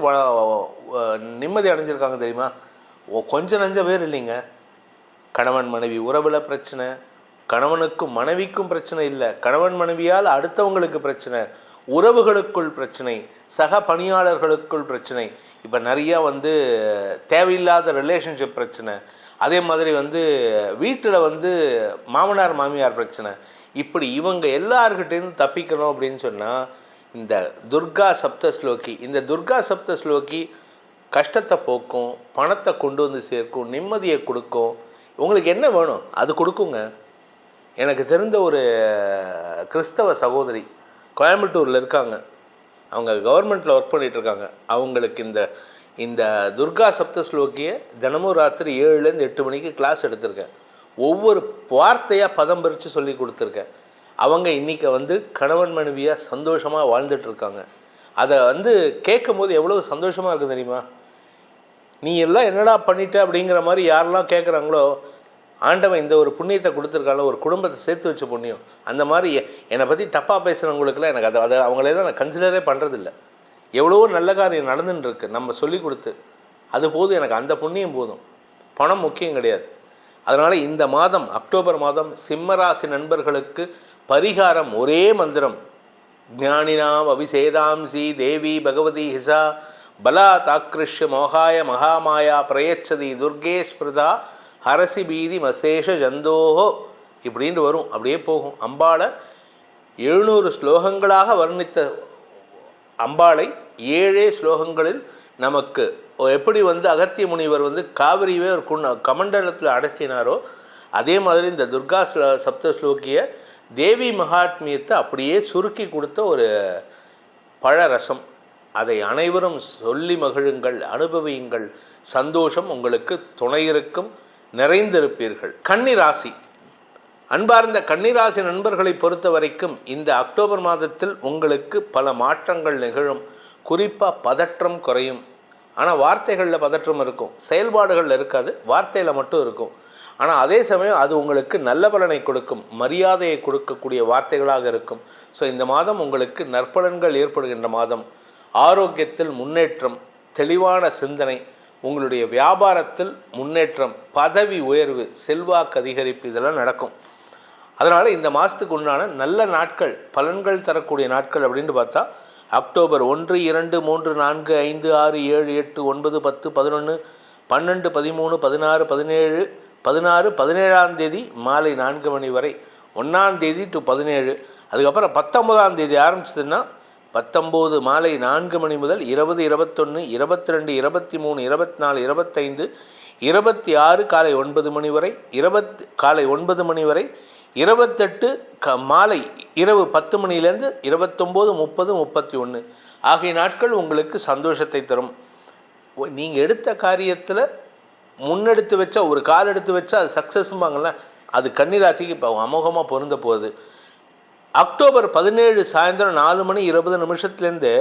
நிம்மதி அடைஞ்சிருக்காங்க தெரியுமா? கொஞ்சம் நஞ்ச பேர் இல்லைங்க. கணவன் மனைவி உறவில் பிரச்சனை, கணவனுக்கும் மனைவிக்கும் பிரச்சனை இல்லை, கணவன் மனைவியால் அடுத்தவங்களுக்கு பிரச்சனை, உறவுகளுக்குள் பிரச்சனை, சக பணியாளர்களுக்குள் பிரச்சனை, இப்போ நிறையா தேவையில்லாத ரிலேஷன்ஷிப் பிரச்சனை, அதே மாதிரி வீட்டில் மாமனார் மாமியார் பிரச்சனை. இப்படி இவங்க எல்லார்கிட்டேருந்து தப்பிக்கணும் அப்படின்னு சொன்னால் இந்த துர்கா சப்தஸ்லோகி, இந்த துர்கா சப்தஸ்லோகி கஷ்டத்தை போக்கும், பணத்தை கொண்டு வந்து சேர்க்கும், நிம்மதியை கொடுக்கும். உங்களுக்கு என்ன வேணும் அது கொடுக்குங்க. எனக்கு தெரிந்த ஒரு கிறிஸ்தவ சகோதரி கோயம்புத்தூரில் இருக்காங்க. அவங்க கவர்மெண்ட்டில் ஒர்க் பண்ணிகிட்ருக்காங்க. அவங்களுக்கு இந்த துர்கா சப்தஸ்லோகியை தினமும் ராத்திரி 7லேருந்து 8 மணிக்கு கிளாஸ் எடுத்திருக்கேன். ஒவ்வொரு வார்த்தையாக பதம் பிரித்து சொல்லி கொடுத்துருக்கேன். அவங்க இன்றைக்கி கணவன் மனைவியாக சந்தோஷமாக வாழ்ந்துட்டுருக்காங்க. அதை கேட்கும் போது எவ்வளோ சந்தோஷமாக இருக்குது தெரியுமா? நீ எல்லாம் என்னடா பண்ணிட்ட அப்படிங்கிற மாதிரி யாரெல்லாம் கேட்குறாங்களோ ஆண்டவன் இந்த ஒரு புண்ணியத்தை கொடுத்துருக்காலும் ஒரு குடும்பத்தை சேர்த்து வச்ச புண்ணியம். அந்த மாதிரி என்னை பற்றி தப்பாக பேசுகிறவங்களுக்குலாம் எனக்கு அதை அவங்களெல்லாம் நான் கன்சிடரே பண்ணுறதில்ல. எவ்வளவோ நல்ல காரியம் நடந்துன்னு இருக்கு நம்ம சொல்லி கொடுத்து, அது போதும், எனக்கு அந்த புண்ணியம் போதும், பணம் முக்கியம் கிடையாது. அதனால் இந்த மாதம் அக்டோபர் மாதம் சிம்மராசி நண்பர்களுக்கு பரிகாரம் ஒரே மந்திரம், ஞானினாம் அபிஷேதாம்சி தேவி பகவதி ஹிசா பலா தாக்கிருஷ்ய மோகாய மகாமாயா பிரயச்சதி துர்கே ஸ்மிருதா ஹரசி பீதி மசேஷ ஜந்தோஹோ இப்படின்னு வரும். அப்படியே போகும். அம்பாளை 700 ஸ்லோகங்களாக வர்ணித்த அம்பாளை 7 ஸ்லோகங்களில் நமக்கு எப்படி அகத்திய முனிவர் காவிரியே ஒரு கமண்டலத்தில் அடக்கினாரோ அதே மாதிரி இந்த துர்கா சப்த ஸ்லோகிய தேவி மகாத்மியத்தை அப்படியே சுருக்கி கொடுத்த ஒரு பழரசம். அதை அனைவரும் சொல்லி மகிழுங்கள், அனுபவியுங்கள். சந்தோஷம் உங்களுக்கு துணையிருக்கும், நிறைந்திருப்பீர்கள். கன்னிராசி அன்பார்ந்த கன்னிராசி நண்பர்களை பொறுத்த வரைக்கும் இந்த அக்டோபர் மாதத்தில் உங்களுக்கு பல மாற்றங்கள் நிகழும். குறிப்பாக பதற்றம் குறையும். ஆனால் வார்த்தைகளில் பதற்றம் இருக்கும், செயல்பாடுகளில் இருக்காது, வார்த்தையில் மட்டும் இருக்கும். ஆனால் அதே சமயம் அது உங்களுக்கு நல்ல பலனை கொடுக்கும், மரியாதையை கொடுக்கக்கூடிய வார்த்தைகளாக இருக்கும். ஸோ இந்த மாதம் உங்களுக்கு நற்பலன்கள் ஏற்படுகின்ற மாதம். ஆரோக்கியத்தில் முன்னேற்றம், தெளிவான சிந்தனை, உங்களுடைய வியாபாரத்தில் முன்னேற்றம், பதவி உயர்வு, செல்வாக்கு அதிகரிப்பு இதெல்லாம் நடக்கும். அதனால் இந்த மாதத்துக்கு உண்டான நல்ல நாட்கள், பலன்கள் தரக்கூடிய நாட்கள் அப்படின்னு பார்த்தா அக்டோபர் 1, 2, 3, 4, 5, 6, 7, 8, 9, 10, 11, 12, 13, 16, 17, 16, 17ஆம் தேதி மாலை 4 மணி வரை, 1ஆம் தேதி டு 17. அதுக்கப்புறம் 19ஆம் தேதி ஆரம்பிச்சதுன்னா 19 மாலை 4 மணி முதல் 20, 21, 22, 23, 24, 25, 26 காலை 9 மணி வரை, காலை 9 மணி வரை, 28 மாலை இரவு 10 மணிலேருந்து 29, 30, 31 ஆகிய நாட்கள் உங்களுக்கு சந்தோஷத்தை தரும். நீங்கள் எடுத்த காரியத்தில் முன்னெடுத்து வச்சா, ஒரு கால் எடுத்து வச்சா அது சக்ஸஸ்ம்பாங்கள்ல, அது கன்னிராசிக்கு இப்போ அமோகமாக பொருந்த போகுது. அக்டோபர் 17 சாயந்தரம் 4 மணி 20 நிமிஷத்துலேருந்து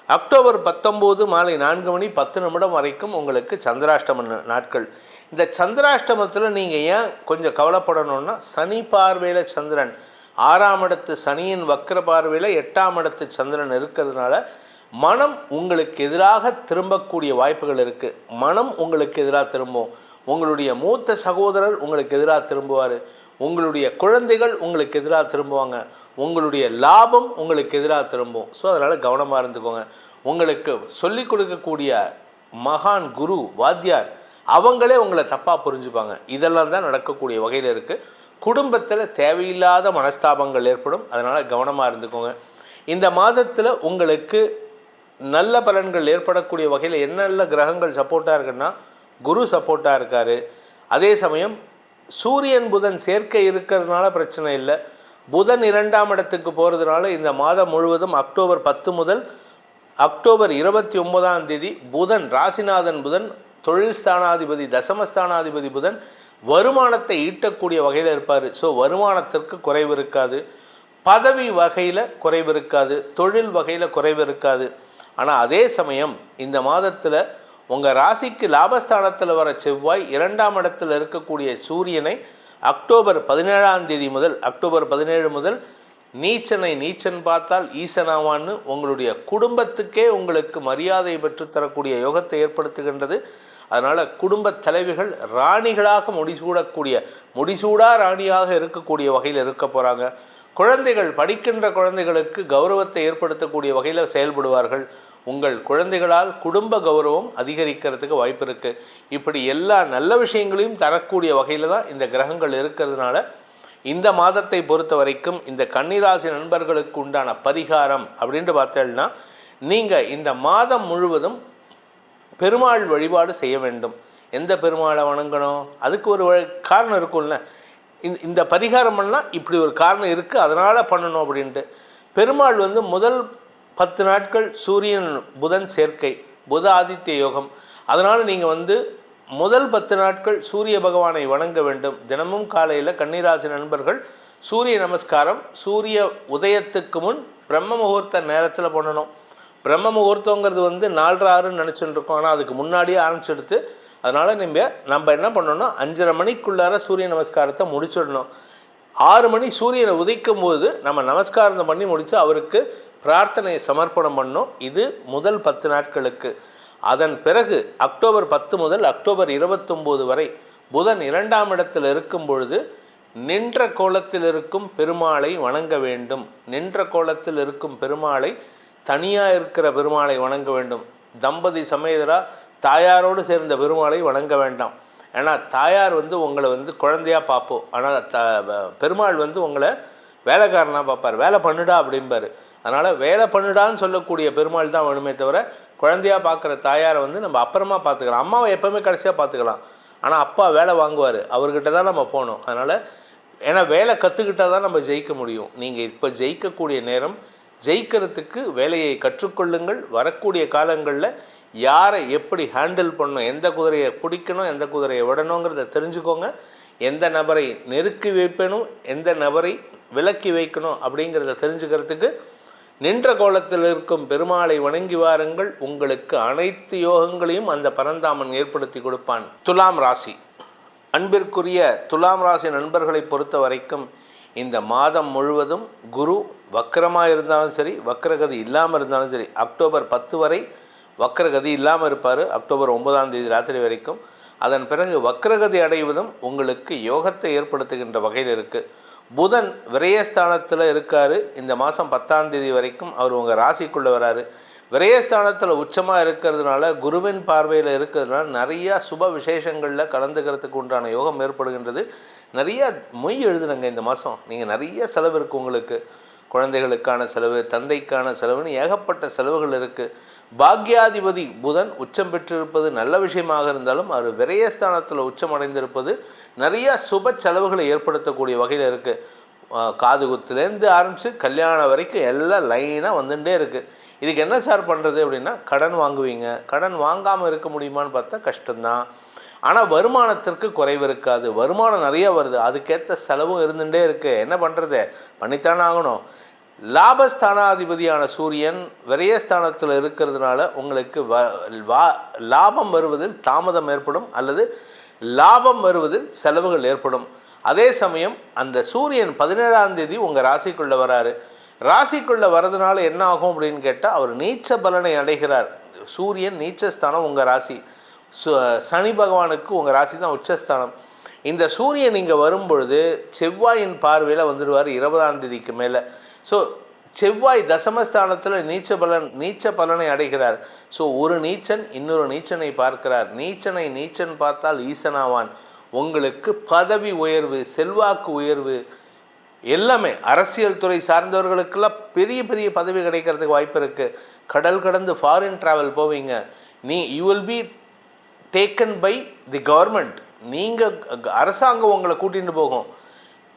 அக்டோபர் 19 மாலை 4 மணி 10 நிமிடம் வரைக்கும் உங்களுக்கு சந்திராஷ்டம நாட்கள். இந்த சந்திராஷ்டமத்தில் நீங்கள் ஏன் கொஞ்சம் கவலைப்படணும்னா, சனி பார்வையில் சந்திரன், 6ஆம் இடத்து சனியின் வக்கர பார்வையில் 8ஆம் இடத்து சந்திரன் இருக்கிறதுனால மனம் உங்களுக்கு எதிராக திரும்பக்கூடிய வாய்ப்புகள் இருக்குது. மனம் உங்களுக்கு எதிராக திரும்பும். உங்களுடைய மூத்த சகோதரர் உங்களுக்கு எதிராக திரும்புவார். உங்களுடைய குழந்தைகள் உங்களுக்கு எதிராக திரும்புவாங்க. உங்களுடைய லாபம் உங்களுக்கு எதிராக திரும்பும். ஸோ அதனால் கவனமாக இருந்துக்கோங்க. உங்களுக்கு சொல்லிக் கொடுக்கக்கூடிய மகான் குரு வாத்தியார் அவங்களே உங்களை தப்பாக புரிஞ்சுப்பாங்க. இதெல்லாம் தான் நடக்கக்கூடிய வகையில் இருக்குது. குடும்பத்தில் தேவையில்லாத மனஸ்தாபங்கள் ஏற்படும். அதனால் கவனமாக இருந்துக்கோங்க. இந்த மாதத்தில் உங்களுக்கு நல்ல பலன்கள் ஏற்படக்கூடிய வகையில் என்னென்ன கிரகங்கள் சப்போர்ட்டாக இருக்குன்னா, குரு சப்போர்ட்டாக இருக்கார். அதே சமயம் சூரியன் புதன் சேர்க்கை இருக்கிறதுனால பிரச்சனை இல்லை. புதன் 2ஆம் இடத்துக்கு போகிறதுனால இந்த மாதம் முழுவதும் அக்டோபர் 10 முதல் அக்டோபர் 29ஆம் தேதி புதன், ராசிநாதன் புதன், தொழில் ஸ்தானாதிபதி, தசமஸ்தானாதிபதி புதன் வருமானத்தை ஈட்டக்கூடிய வகையில் இருப்பார். ஸோ வருமானத்திற்கு குறைவு இருக்காது, பதவி வகையில் குறைவு இருக்காது, தொழில் வகையில் குறைவு இருக்காது. ஆனால் அதே சமயம் இந்த மாதத்தில் உங்கள் ராசிக்கு லாபஸ்தானத்தில் வர செவ்வாய் 2ஆம் இடத்தில் இருக்கக்கூடிய சூரியனை அக்டோபர் 17ஆம் தேதி முதல், அக்டோபர் 17 முதல் நீச்சன் பார்த்தால் ஈசனாவான்னு உங்களுடைய குடும்பத்துக்கே உங்களுக்கு மரியாதை பெற்றுத்தரக்கூடிய யோகத்தை ஏற்படுத்துகின்றது. அதனால் குடும்ப தலைவிகள் ராணிகளாக முடிசூடா ராணியாக இருக்கக்கூடிய வகையில் இருக்க போகிறாங்க. குழந்தைகள், படிக்கின்ற குழந்தைகளுக்கு கௌரவத்தை ஏற்படுத்தக்கூடிய வகையில் செயல்படுவார்கள். உங்கள் குழந்தைகளால் குடும்ப கௌரவம் அதிகரிக்கிறதுக்கு வாய்ப்பு இருக்குது. இப்படி எல்லா நல்ல விஷயங்களையும் தரக்கூடிய வகையில் தான் இந்த கிரகங்கள் இருக்கிறதுனால இந்த மாதத்தை பொறுத்த வரைக்கும் இந்த கன்னிராசி நண்பர்களுக்கு உண்டான பரிகாரம் அப்படின்ட்டு பார்த்தேன்னா, நீங்கள் இந்த மாதம் முழுவதும் பெருமாள் வழிபாடு செய்ய வேண்டும். எந்த பெருமாளை வணங்கணும், அதுக்கு ஒரு காரணம் இருக்கும்ல. இந்த பரிகாரம் பண்ணால் இப்படி ஒரு காரணம் இருக்குது, அதனால் பண்ணணும் அப்படின்ட்டு. பெருமாள் முதல் 10 நாட்கள் சூரியன் புதன் சேர்க்கை, புத ஆதித்ய யோகம். அதனால் நீங்கள் முதல் 10 நாட்கள் சூரிய பகவானை வணங்க வேண்டும். தினமும் காலையில் கன்னிராசி நண்பர்கள் சூரிய நமஸ்காரம் சூரிய உதயத்துக்கு முன் பிரம்ம முகூர்த்த நேரத்தில் பண்ணணும். பிரம்ம முகூர்த்தங்கிறது 4:06 நினச்சிட்டு இருக்கோம். ஆனால் அதுக்கு முன்னாடியே ஆரம்பிச்செடுத்து அதனால் நம்ம என்ன பண்ணணும்னா 5:30 மணிக்குள்ளார சூரிய நமஸ்காரத்தை முடிச்சிடணும். 6 மணி சூரியனை உதைக்கும் போது நம்ம நமஸ்காரத்தை பண்ணி முடித்து அவருக்கு பிரார்த்தனையை சமர்ப்பணம் பண்ணோம். இது முதல் 10 நாட்களுக்கு. அதன் பிறகு அக்டோபர் 10 முதல் அக்டோபர் 29 வரை புதன் 2ஆம் இடத்தில் இருக்கும் பொழுது நின்ற கோலத்தில் இருக்கும் பெருமாளை வணங்க வேண்டும். நின்ற கோலத்தில் இருக்கும் பெருமாளை, தனியாக இருக்கிற பெருமாளை வணங்க வேண்டும். தம்பதி சமேதரா தாயாரோடு சேர்ந்த பெருமாளை வணங்க வேண்டாம். ஏன்னா தாயார் உங்களை குழந்தையாக பார்ப்போம். ஆனால் பெருமாள் உங்களை வேலைக்காரனாக பார்ப்பார். வேலை பண்ணுடா அப்படிம்பார். அதனால் வேலை பண்ணுடான்னு சொல்லக்கூடிய பெருமாள் தான் வேணுமே தவிர குழந்தையாக பார்க்குற தாயாரை நம்ம அப்புறமா பார்த்துக்கலாம். அம்மாவை எப்போவுமே கடைசியாக பார்த்துக்கலாம். ஆனால் அப்பா வேலை வாங்குவார், அவர்கிட்ட தான் நம்ம போகணும். அதனால் ஏன்னா வேலை கற்றுக்கிட்டால் தான் நம்ம ஜெயிக்க முடியும். நீங்கள் இப்போ ஜெயிக்கக்கூடிய நேரம். ஜெயிக்கிறதுக்கு வேலையை கற்றுக்கொள்ளுங்கள். வரக்கூடிய காலங்களில் யாரை எப்படி ஹேண்டில் பண்ணணும், எந்த குதிரையை பிடிக்கணும், எந்த குதிரையை விடணுங்கிறத தெரிஞ்சுக்கோங்க. எந்த நபரை நெருக்கி வைக்கணும், எந்த நபரை விலக்கி வைக்கணும் அப்படிங்கிறத தெரிஞ்சுக்கிறதுக்கு நின்ற கோலத்தில் இருக்கும் பெருமாளை வணங்கி வாருங்கள். உங்களுக்கு அனைத்து யோகங்களையும் அந்த பரந்தாமன் ஏற்படுத்தி கொடுப்பான். துலாம் ராசி. அன்பிற்குரிய துலாம் ராசி நண்பர்களை பொறுத்த வரைக்கும் இந்த மாதம் முழுவதும் குரு வக்கரமாக இருந்தாலும் சரி, வக்கரகதி இல்லாமல் இருந்தாலும் சரி, அக்டோபர் 10 வரை வக்கரகதி இல்லாமல் இருப்பார். அக்டோபர் 9ஆம் தேதி ராத்திரி வரைக்கும். அதன் பிறகு வக்கரகதி அடைவதும் உங்களுக்கு யோகத்தை ஏற்படுத்துகின்ற வகையில் இருக்குது. புதன் விரயஸ்தானத்தில் இருக்கார். இந்த மாதம் 10ஆம் தேதி வரைக்கும் அவர் உங்கள் ராசிக்குள்ளே வராரு. விரயஸ்தானத்தில் உச்சமாக இருக்கிறதுனால, குருவின் பார்வையில் இருக்கிறதுனால நிறையா சுப விசேஷங்களில் கலந்துக்கிறதுக்கு உண்டான யோகம் ஏற்படுகின்றது. நிறையா மொய் எழுதுனங்க இந்த மாதம். நீங்கள் நிறைய செலவு இருக்குது உங்களுக்கு. குழந்தைகளுக்கான செலவு, தந்தைக்கான செலவுன்னு ஏகப்பட்ட செலவுகள் இருக்குது. பாக்யாதிபதி புதன் உச்சம் பெற்றிருப்பது நல்ல விஷயமாக இருந்தாலும் அவர் விரயஸ்தானத்தில் உச்சம் அடைந்திருப்பது நிறையா சுப செலவுகளை ஏற்படுத்தக்கூடிய வகையில் இருக்குது. காது குத்துலேருந்து ஆரம்பித்து கல்யாணம் வரைக்கும் எல்லாம் லைனாக வந்துட்டே இருக்குது. இதுக்கு என்ன சார் பண்ணுறது அப்படின்னா, கடன் வாங்குவீங்க. கடன் வாங்காமல் இருக்க முடியுமான்னு பார்த்தா கஷ்டம்தான். ஆனால் வருமானத்திற்கு குறைவு இருக்காது. வருமானம் நிறையா வருது, அதுக்கேற்ற செலவும் இருந்துகிட்டே இருக்குது. என்ன பண்ணுறது, பண்ணித்தானே ஆகணும். லாபஸ்தானாதிபதியான சூரியன் விரயஸ்தானத்தில் இருக்கிறதுனால உங்களுக்கு லாபம் வருவதில் தாமதம் ஏற்படும், அல்லது லாபம் வருவதில் செலவுகள் ஏற்படும். அதே சமயம் அந்த சூரியன் 17ஆம் தேதி உங்கள் ராசிக்குள்ளே வராரு. ராசிக்குள்ளே வரதுனால என்ன ஆகும் அப்படின்னு கேட்டால், அவர் நீச்ச பலனை அடைகிறார். சூரியன் நீச்சஸ்தானம் உங்கள் ராசி. சனி பகவானுக்கு உங்கள் ராசி தான் உச்சஸ்தானம். இந்த சூரியன் இங்கே வரும்பொழுது செவ்வாயின் பார்வையில் வந்துடுவார் 20ஆம் தேதிக்கு மேலே. ஸோ செவ்வாய் தசமஸ்தானத்தில் நீச்ச பலனை அடைகிறார். ஸோ ஒரு நீச்சன் இன்னொரு நீச்சனை பார்க்கிறார். நீச்சன் பார்த்தால் ஈசனாவான். உங்களுக்கு பதவி உயர்வு, செல்வாக்கு உயர்வு, எல்லாமே அரசியல் துறை சார்ந்தவர்களுக்கெல்லாம் பெரிய பெரிய பதவி கிடைக்கிறதுக்கு வாய்ப்பு இருக்குது. கடல் கடந்து ஃபாரின் ட்ராவல் போவீங்க. You will be taken by the government. நீங்கள் அரசாங்கம் உங்களை கூட்டிகிட்டு போகும்.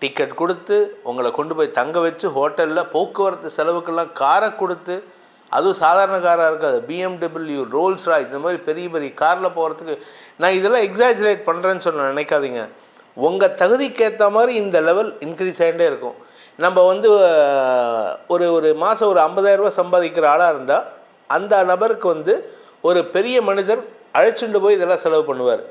டிக்கெட் கொடுத்து உங்களை கொண்டு போய் தங்க வச்சு ஹோட்டலில் போக்குவரத்து செலவுக்கெல்லாம் காரை கொடுத்து, அதுவும் சாதாரண காராக இருக்காது, BMW, ரோல்ஸ் ராய்ஸ், இந்த மாதிரி பெரிய பெரிய காரில் போகிறதுக்கு. நான் இதெல்லாம் எக்ஸாஜரேட் பண்ணுறேன்னு சொல்ல நினைக்காதீங்க. உங்கள் தகுதிக்கேற்ற மாதிரி இந்த லெவல் இன்க்ரீஸ் ஆகிட்டே இருக்கும். நம்ம ஒரு மாதம் ஒரு 50,000 ரூபா சம்பாதிக்கிற ஆளாக இருந்தால் அந்த நபருக்கு ஒரு பெரிய மனிதர் அழைச்சிட்டு போய் இதெல்லாம் செலவு பண்ணுவார்.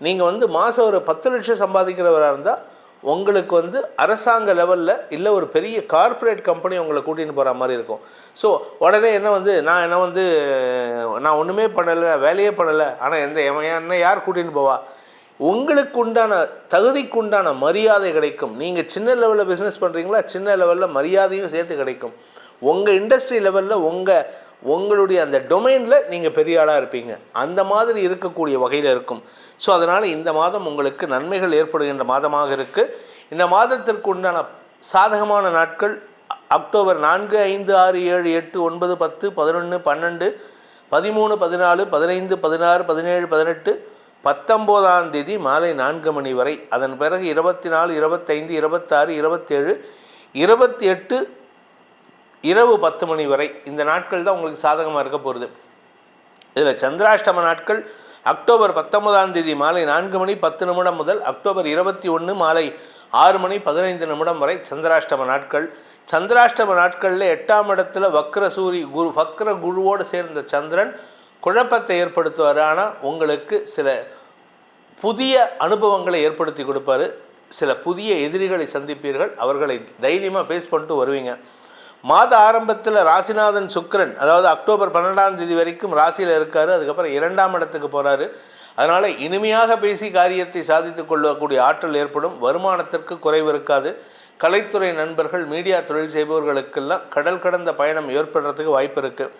நீங்கள் மாதம் ஒரு 10 லட்சம் சம்பாதிக்கிறவராக இருந்தால் உங்களுக்கு அரசாங்க லெவலில் இல்லை ஒரு பெரிய கார்ப்பரேட் கம்பெனி உங்களை கூட்டிகிட்டு போகிற மாதிரி இருக்கும். ஸோ உடனே நான் ஒன்றுமே பண்ணலை, வேலையே பண்ணலை, ஆனால் என்ன யார் கூட்டிகிட்டு போவா? உங்களுக்கு உண்டான தகுதிக்கு உண்டான மரியாதை கிடைக்கும். நீங்கள் சின்ன லெவலில் பிஸ்னஸ் பண்ணுறீங்களா, சின்ன லெவலில் மரியாதையும் சேர்த்து கிடைக்கும். உங்கள் இண்டஸ்ட்ரி லெவலில் உங்களுடைய அந்த டொமைனில் நீங்கள் பெரிய ஆளாக இருப்பீங்க. அந்த மாதிரி இருக்கக்கூடிய வகையில் இருக்கும். ஸோ அதனால் இந்த மாதம் உங்களுக்கு நன்மைகள் ஏற்படுகின்ற மாதமாக இருக்குது. இந்த மாதத்திற்கு உண்டான சாதகமான நாட்கள் அக்டோபர் 4, 5, 6, 7, 8, 9, 10, 11, 12, 13, 14, 15, 16, 17, 18, 19ஆம் தேதி மாலை 4 மணி வரை. அதன் பிறகு 24, 25, 26, 27, 28 இரவு 10 மணி வரை. இந்த நாட்கள் தான் உங்களுக்கு சாதகமாக இருக்க போகிறது. இதில் சந்திராஷ்டம நாட்கள் அக்டோபர் 19ஆம் தேதி மாலை 4 மணி 10 நிமிடம் முதல் அக்டோபர் 21 மாலை 6 மணி 15 நிமிடம் வரை சந்திராஷ்டம நாட்கள். சந்திராஷ்டம நாட்களில் 8ஆம் இடத்துல வக்ர குருவோடு சேர்ந்த சந்திரன் குழப்பத்தை ஏற்படுத்துவார். ஆனால் உங்களுக்கு சில புதிய அனுபவங்களை ஏற்படுத்தி கொடுப்பாரு. சில புதிய எதிரிகளை சந்திப்பீர்கள், அவர்களை தைரியமாக ஃபேஸ் பண்ணிட்டு வருவீங்க. மாத ஆரம்பத்தில் ராசிநாதன் சுக்கிரன், அதாவது அக்டோபர் 12ஆம் தேதி வரைக்கும் ராசியில் இருக்கார். அதுக்கப்புறம் 2ஆம் இடத்துக்கு போகிறாரு. அதனால் இனிமையாக பேசி காரியத்தை சாதித்து கொள்ளக்கூடிய ஆற்றல் ஏற்படும். வருமானத்திற்கு குறைவு இருக்காது. கலைத்துறை நண்பர்கள், மீடியா தொழில் செய்பவர்களுக்கெல்லாம் கடல் கடந்த பயணம் ஏற்படுறதுக்கு வாய்ப்பு இருக்குது.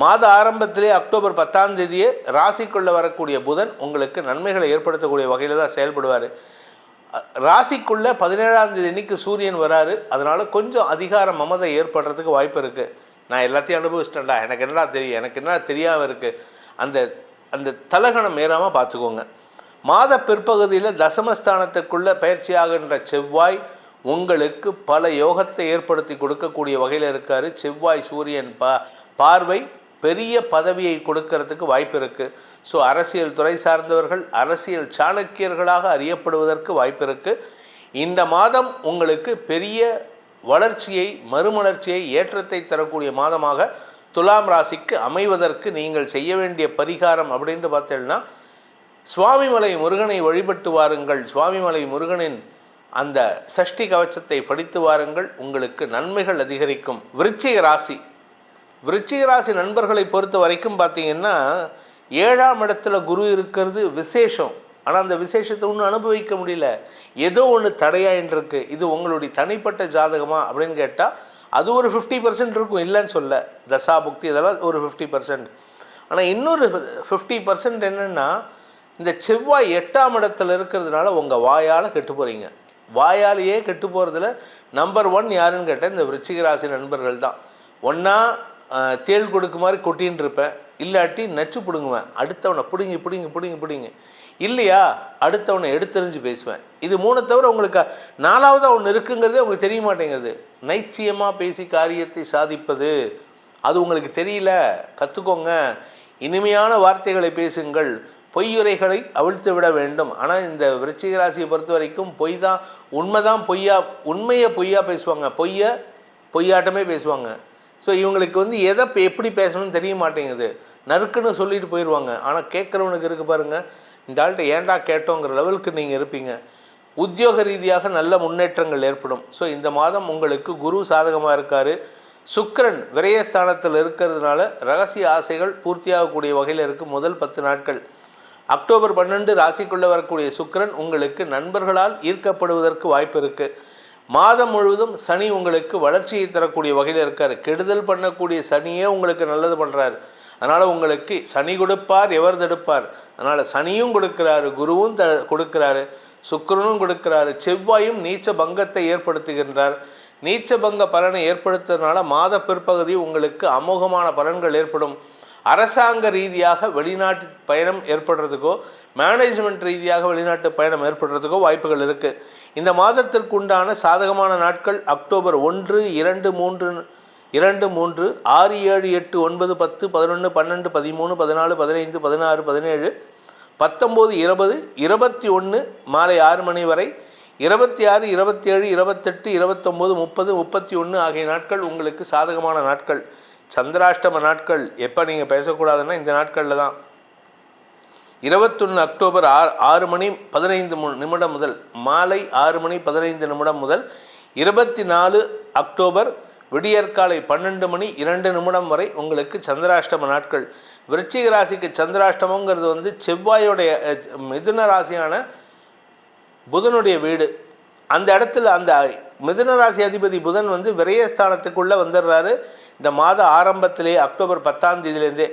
மாத ஆரம்பத்திலே அக்டோபர் 10ஆம் தேதியே ராசிக்குள்ளே வரக்கூடிய புதன் உங்களுக்கு நன்மைகளை ஏற்படுத்தக்கூடிய வகையில் தான் செயல்படுவார். ராசிக்குள்ளே 17ஆம் தேதி அன்னைக்கு சூரியன் வராரு. அதனால் கொஞ்சம் அதிகார மமதை ஏற்படுறதுக்கு வாய்ப்பு இருக்குது. நான் எல்லாத்தையும் அனுபவிச்சிட்டேன்டா, எனக்கு என்னடா தெரியும், எனக்கு என்ன தெரியாமல் இருக்குது, அந்த அந்த தலகணம் ஏறாமல் பார்த்துக்கோங்க. மாத பிற்பகுதியில் தசமஸ்தானத்துக்குள்ளே பயிற்சியாகின்ற செவ்வாய் உங்களுக்கு பல யோகத்தை ஏற்படுத்தி கொடுக்கக்கூடிய வகையில் இருக்கார். செவ்வாய் சூரியன் பார்வை பெரிய பதவியை கொடுக்கறதுக்கு வாய்ப்பு இருக்குது. ஸோ அரசியல் துறை சார்ந்தவர்கள் அரசியல் சாணக்கியர்களாக அறியப்படுவதற்கு வாய்ப்பு இருக்குது. இந்த மாதம் உங்களுக்கு பெரிய வளர்ச்சியை, மறுமலர்ச்சியை, ஏற்றத்தை தரக்கூடிய மாதமாக துலாம் ராசிக்கு அமைவதற்கு நீங்கள் செய்ய வேண்டிய பரிகாரம் அப்படின்ட்டு பார்த்தீங்கன்னா, சுவாமிமலை முருகனை வழிபட்டு வாருங்கள். சுவாமிமலை முருகனின் அந்த சஷ்டி கவச்சத்தை படித்து வாருங்கள். உங்களுக்கு நன்மைகள் அதிகரிக்கும். விருச்சிக ராசி நண்பர்களை பொறுத்த வரைக்கும் பார்த்தீங்கன்னா, 7ஆம் இடத்துல குரு இருக்கிறது விசேஷம். ஆனால் அந்த விசேஷத்தை ஒன்றும் அனுபவிக்க முடியல, ஏதோ ஒன்று தடையாயின்னு இருக்கு. இது உங்களுடைய தனிப்பட்ட ஜாதகமா அப்படின்னு கேட்டால் அது ஒரு 50% இருக்கும், இல்லைன்னு சொல்ல. தசாபுக்தி இதெல்லாம் ஒரு 50%. ஆனால் இன்னொரு 50% என்னென்னா, இந்த செவ்வாய் 8ஆம் இடத்துல இருக்கிறதுனால உங்கள் வாயால் கெட்டு போகிறீங்க. வாயாலேயே கெட்டு போகிறதுல நம்பர் 1 யாருன்னு கேட்டால் இந்த விருச்சிக ராசி நண்பர்கள் தான். ஒன்றா தேள் கொடுக்கு மாதிரி கொட்டின்னு இருப்பேன், இல்லாட்டி நச்சு பிடுங்குவேன், அடுத்தவனை பிடுங்கி பிடுங்கி பிடுங்கி பிடுங்கி, இல்லையா அடுத்தவனை எடுத்தெறிஞ்சு பேசுவேன். இது 3 தவிர உங்களுக்கு 4வதாக ஒன்று இருக்குங்கிறதே உங்களுக்கு தெரிய மாட்டேங்கிறது. நைச்சியமாக பேசி காரியத்தை சாதிப்பது, அது உங்களுக்கு தெரியல, கற்றுக்கோங்க. இனிமையான வார்த்தைகளை பேசுங்கள், பொய்யுரைகளை அவிழ்த்து விட வேண்டும். ஆனால் இந்த விருச்சிக ராசியை பொறுத்த வரைக்கும் பொய் தான், உண்மைதான் பொய்யா, உண்மையை பொய்யா பேசுவாங்க, பொய்யாட்டமே பேசுவாங்க. ஸோ இவங்களுக்கு எதை எப்படி பேசணும்னு தெரிய மாட்டேங்குது, நறுக்குன்னு சொல்லிட்டு போயிடுவாங்க. ஆனால் கேட்குறவனுக்கு இருக்குது பாருங்கள், இந்த ஆள்கிட்ட ஏன்டா கேட்டோங்கிற லெவலுக்கு நீங்கள் இருப்பீங்க. உத்தியோக ரீதியாக நல்ல முன்னேற்றங்கள் ஏற்படும். ஸோ இந்த மாதம் உங்களுக்கு குரு சாதகமாக இருக்கார். சுக்கிரன் விரயஸ்தானத்தில் இருக்கிறதுனால ரகசிய ஆசைகள் பூர்த்தியாகக்கூடிய வகையில் இருக்குது முதல் 10 நாட்கள். அக்டோபர் 12 ராசிக்குள்ளே வரக்கூடிய சுக்கிரன் உங்களுக்கு நண்பர்களால் ஈர்க்கப்படுவதற்கு வாய்ப்பு இருக்குது. மாதம் முழுவதும் சனி உங்களுக்கு வளர்ச்சியை தரக்கூடிய வகையில் இருக்கார். கெடுதல் பண்ணக்கூடிய சனியே உங்களுக்கு நல்லது பண்ணுறாரு. அதனால் உங்களுக்கு சனி கொடுப்பார், எவர் தடுப்பார். அதனால் சனியும் கொடுக்குறாரு, குருவும் கொடுக்குறாரு, சுக்கிரனும் கொடுக்குறாரு, செவ்வாயும் நீச்ச பங்கத்தை ஏற்படுத்துகின்றார். நீச்ச பங்க பலனை ஏற்படுத்துறதுனால மாத பிற்பகுதி உங்களுக்கு அமோகமான பலன்கள் ஏற்படும். அரசாங்க ரீதியாக வெளிநாட்டு பயணம் ஏற்படுறதுக்கோ, மேனேஜ்மெண்ட் ரீதியாக வெளிநாட்டு பயணம் ஏற்படுறதுக்கோ வாய்ப்புகள் இருக்குது. இந்த மாதத்திற்கு உண்டான சாதகமான நாட்கள் அக்டோபர் 1, 2, 3, 6, 7, 8, 9, 10, 11, 12, 13, 14, 15, 16, 17, 19, 20, 21 மாலை 6 மணி வரை, 26, 27, 28, 29, 30, 31 ஆகிய நாட்கள் உங்களுக்கு சாதகமான நாட்கள். சந்திராஷ்டம நாட்கள் எப்போ நீங்கள் பேசக்கூடாதுன்னா இந்த நாட்களில் தான். 21 அக்டோபர் 6 மணி 15 நிமிடம் முதல் மாலை 6 மணி 15 நிமிடம் முதல் 24 அக்டோபர் விடியற்காலை 12 மணி 2 நிமிடம் வரை உங்களுக்கு சந்திராஷ்டம நாட்கள். விருச்சிக ராசிக்கு சந்திராஷ்டமங்கிறது செவ்வாயோடைய மிதுன ராசியான புதனுடைய வீடு. அந்த இடத்துல அந்த மிதுன ராசி அதிபதி புதன் விரயஸ்தானத்துக்குள்ளே வந்துடுறாரு. இந்த மாத ஆரம்பத்திலே அக்டோபர் 10ஆம் தேதியிலேருந்தே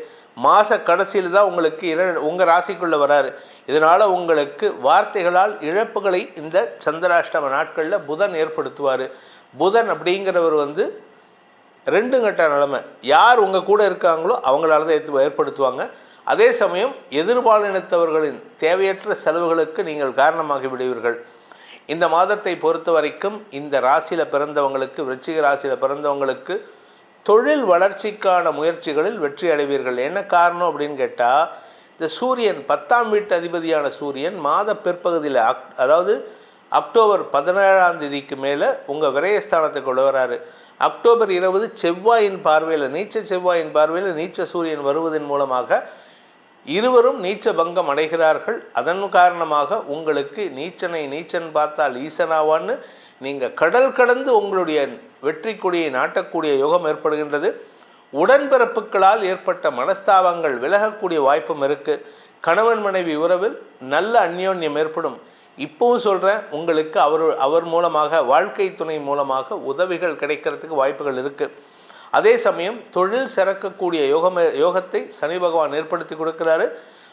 மாத கடைசியில் தான் உங்களுக்கு உங்கள் ராசிக்குள்ளே வராரு. இதனால் உங்களுக்கு வார்த்தைகளால் இழப்புகளை இந்த சந்திராஷ்டம நாட்களில் புதன் ஏற்படுத்துவார். புதன் அப்படிங்கிறவர் 2 கட்ட நிலைமை. யார் உங்கள் கூட இருக்காங்களோ அவங்களால தான் ஏற்படுத்துவாங்க. அதே சமயம் எதிர்பாலினத்தவர்களின் தேவையற்ற செலவுகளுக்கு நீங்கள் காரணமாகி விடுவீர்கள். இந்த மாதத்தை பொறுத்த வரைக்கும் இந்த ராசியில் பிறந்தவங்களுக்கு, விருச்சிக ராசியில் பிறந்தவங்களுக்கு தொழில் வளர்ச்சிக்கான முயற்சிகளில் வெற்றி அடைவீர்கள். என்ன காரணம் அப்படின்னு கேட்டால், இந்த சூரியன் 10ஆம் வீட்டு அதிபதியான சூரியன் மாத பிற்பகுதியில் அதாவது அக்டோபர் 17ஆம் தேதிக்கு மேலே உங்கள் விரயஸ்தானத்துக்கு வராரு. அக்டோபர் 20 செவ்வாயின் பார்வையில், நீச்ச செவ்வாயின் பார்வையில் நீச்ச சூரியன் வருவதன் மூலமாக இருவரும் நீச்ச பங்கம் அடைகிறார்கள். அதன் காரணமாக உங்களுக்கு நீச்சன் பார்த்தால் ஈசனாவான்னு நீங்கள் கடல் கடந்து உங்களுடைய வெற்றி கொடியை நாட்டக்கூடிய யோகம் ஏற்படுகின்றது. உடன்பிறப்புகளால் ஏற்பட்ட மனஸ்தாபங்கள் விலகக்கூடிய வாய்ப்பும் இருக்குது. கணவன் மனைவி உறவில் நல்ல அந்யோன்யம் ஏற்படும். இப்போவும் சொல்கிறேன், உங்களுக்கு அவர் மூலமாக வாழ்க்கை துணை மூலமாக உதவிகள் கிடைக்கிறதுக்கு வாய்ப்புகள் இருக்குது. அதே சமயம் தொழில் சிறக்கக்கூடிய யோகத்தை சனி பகவான் ஏற்படுத்தி கொடுக்கிறாரு.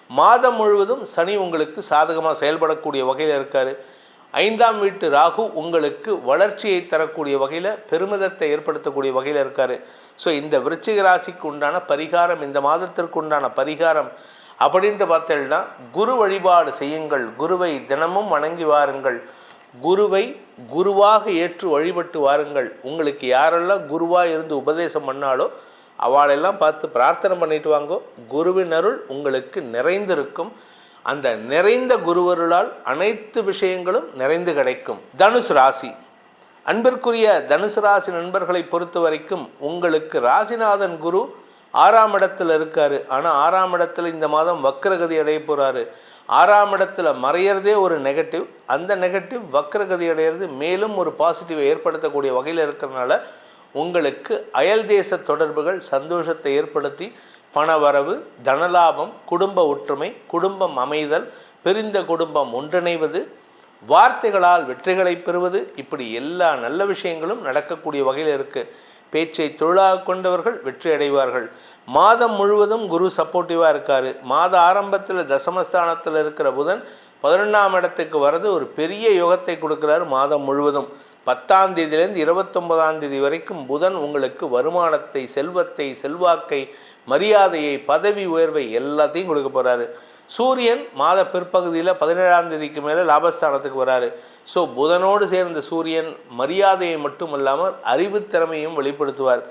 மாதம் முழுவதும் சனி உங்களுக்கு சாதகமாக செயல்படக்கூடிய வகையில் இருக்கார். 5ஆம் வீட்டு ராகு உங்களுக்கு வளர்ச்சியை தரக்கூடிய வகையில் பெருமிதத்தை ஏற்படுத்தக்கூடிய வகையில் இருக்கார். ஸோ இந்த விருச்சிக ராசிக்கு உண்டான பரிகாரம், இந்த மாதத்திற்கு உண்டான பரிகாரம் அப்படின்ட்டு பார்த்தேன்னா, குரு வழிபாடு செய்யுங்கள். குருவை தினமும் வணங்கி வாருங்கள். குருவை குருவாக ஏற்று வழிபட்டு வாருங்கள். உங்களுக்கு யாரெல்லாம் குருவாக இருந்து உபதேசம் பண்ணாலோ அவளெல்லாம் பார்த்து பிரார்த்தனை பண்ணிட்டு வாங்கோ. குருவின் அருள் உங்களுக்கு நிறைந்திருக்கும். அந்த நிறைந்த குருவருளால் அனைத்து விஷயங்களும் நிறைந்து கிடைக்கும். தனுசு ராசி, அன்பிற்குரிய தனுசு ராசி நண்பர்களை பொறுத்த வரைக்கும் உங்களுக்கு ராசிநாதன் குரு 6ஆம் இடத்துல இருக்காரு. ஆனால் 6ஆம் இடத்துல இந்த மாதம் வக்ரகதி அடைய போகிறாரு. 6ஆம் இடத்துல மறையிறதே ஒரு நெகட்டிவ். அந்த நெகட்டிவ் வக்ரகதி அடையிறது மேலும் ஒரு பாசிட்டிவை ஏற்படுத்தக்கூடிய வகையில் இருக்கிறதுனால உங்களுக்கு அயல் தேச தொடர்புகள் சந்தோஷத்தை ஏற்படுத்தி பணவரவு, தனலாபம், குடும்ப ஒற்றுமை, குடும்பம் அமைதல், பிரிந்த குடும்பம் ஒன்றிணைவது, வார்த்தைகளால் வெற்றிகளை பெறுவது, இப்படி எல்லா நல்ல விஷயங்களும் நடக்கக்கூடிய வகையில் இருக்குது. பேச்சை தொழிலாக கொண்டவர்கள் வெற்றி அடைவார்கள். மாதம் முழுவதும் குரு சப்போர்ட்டிவாக இருக்கார். மாத ஆரம்பத்தில் தசமஸ்தானத்தில் இருக்கிற புதன் 11ஆம் இடத்துக்கு வர்றது ஒரு பெரிய யோகத்தை கொடுக்குறாரு. மாதம் முழுவதும் 10ஆம் தேதியிலேருந்து 29ஆம் தேதி வரைக்கும் புதன் உங்களுக்கு வருமானத்தை, செல்வத்தை, செல்வாக்கை, மரியாதையை, பதவி உயர்வை எல்லாத்தையும் கொடுக்க போகிறாரு. சூரியன் மாத பிற்பகுதியில் 17ஆம் தேதிக்கு மேலே லாபஸ்தானத்துக்கு வராரு. ஸோ புதனோடு சேர்ந்த சூரியன் மரியாதையை மட்டும் இல்லாமல் அறிவுத்திறமையும் வெளிப்படுத்துவார்.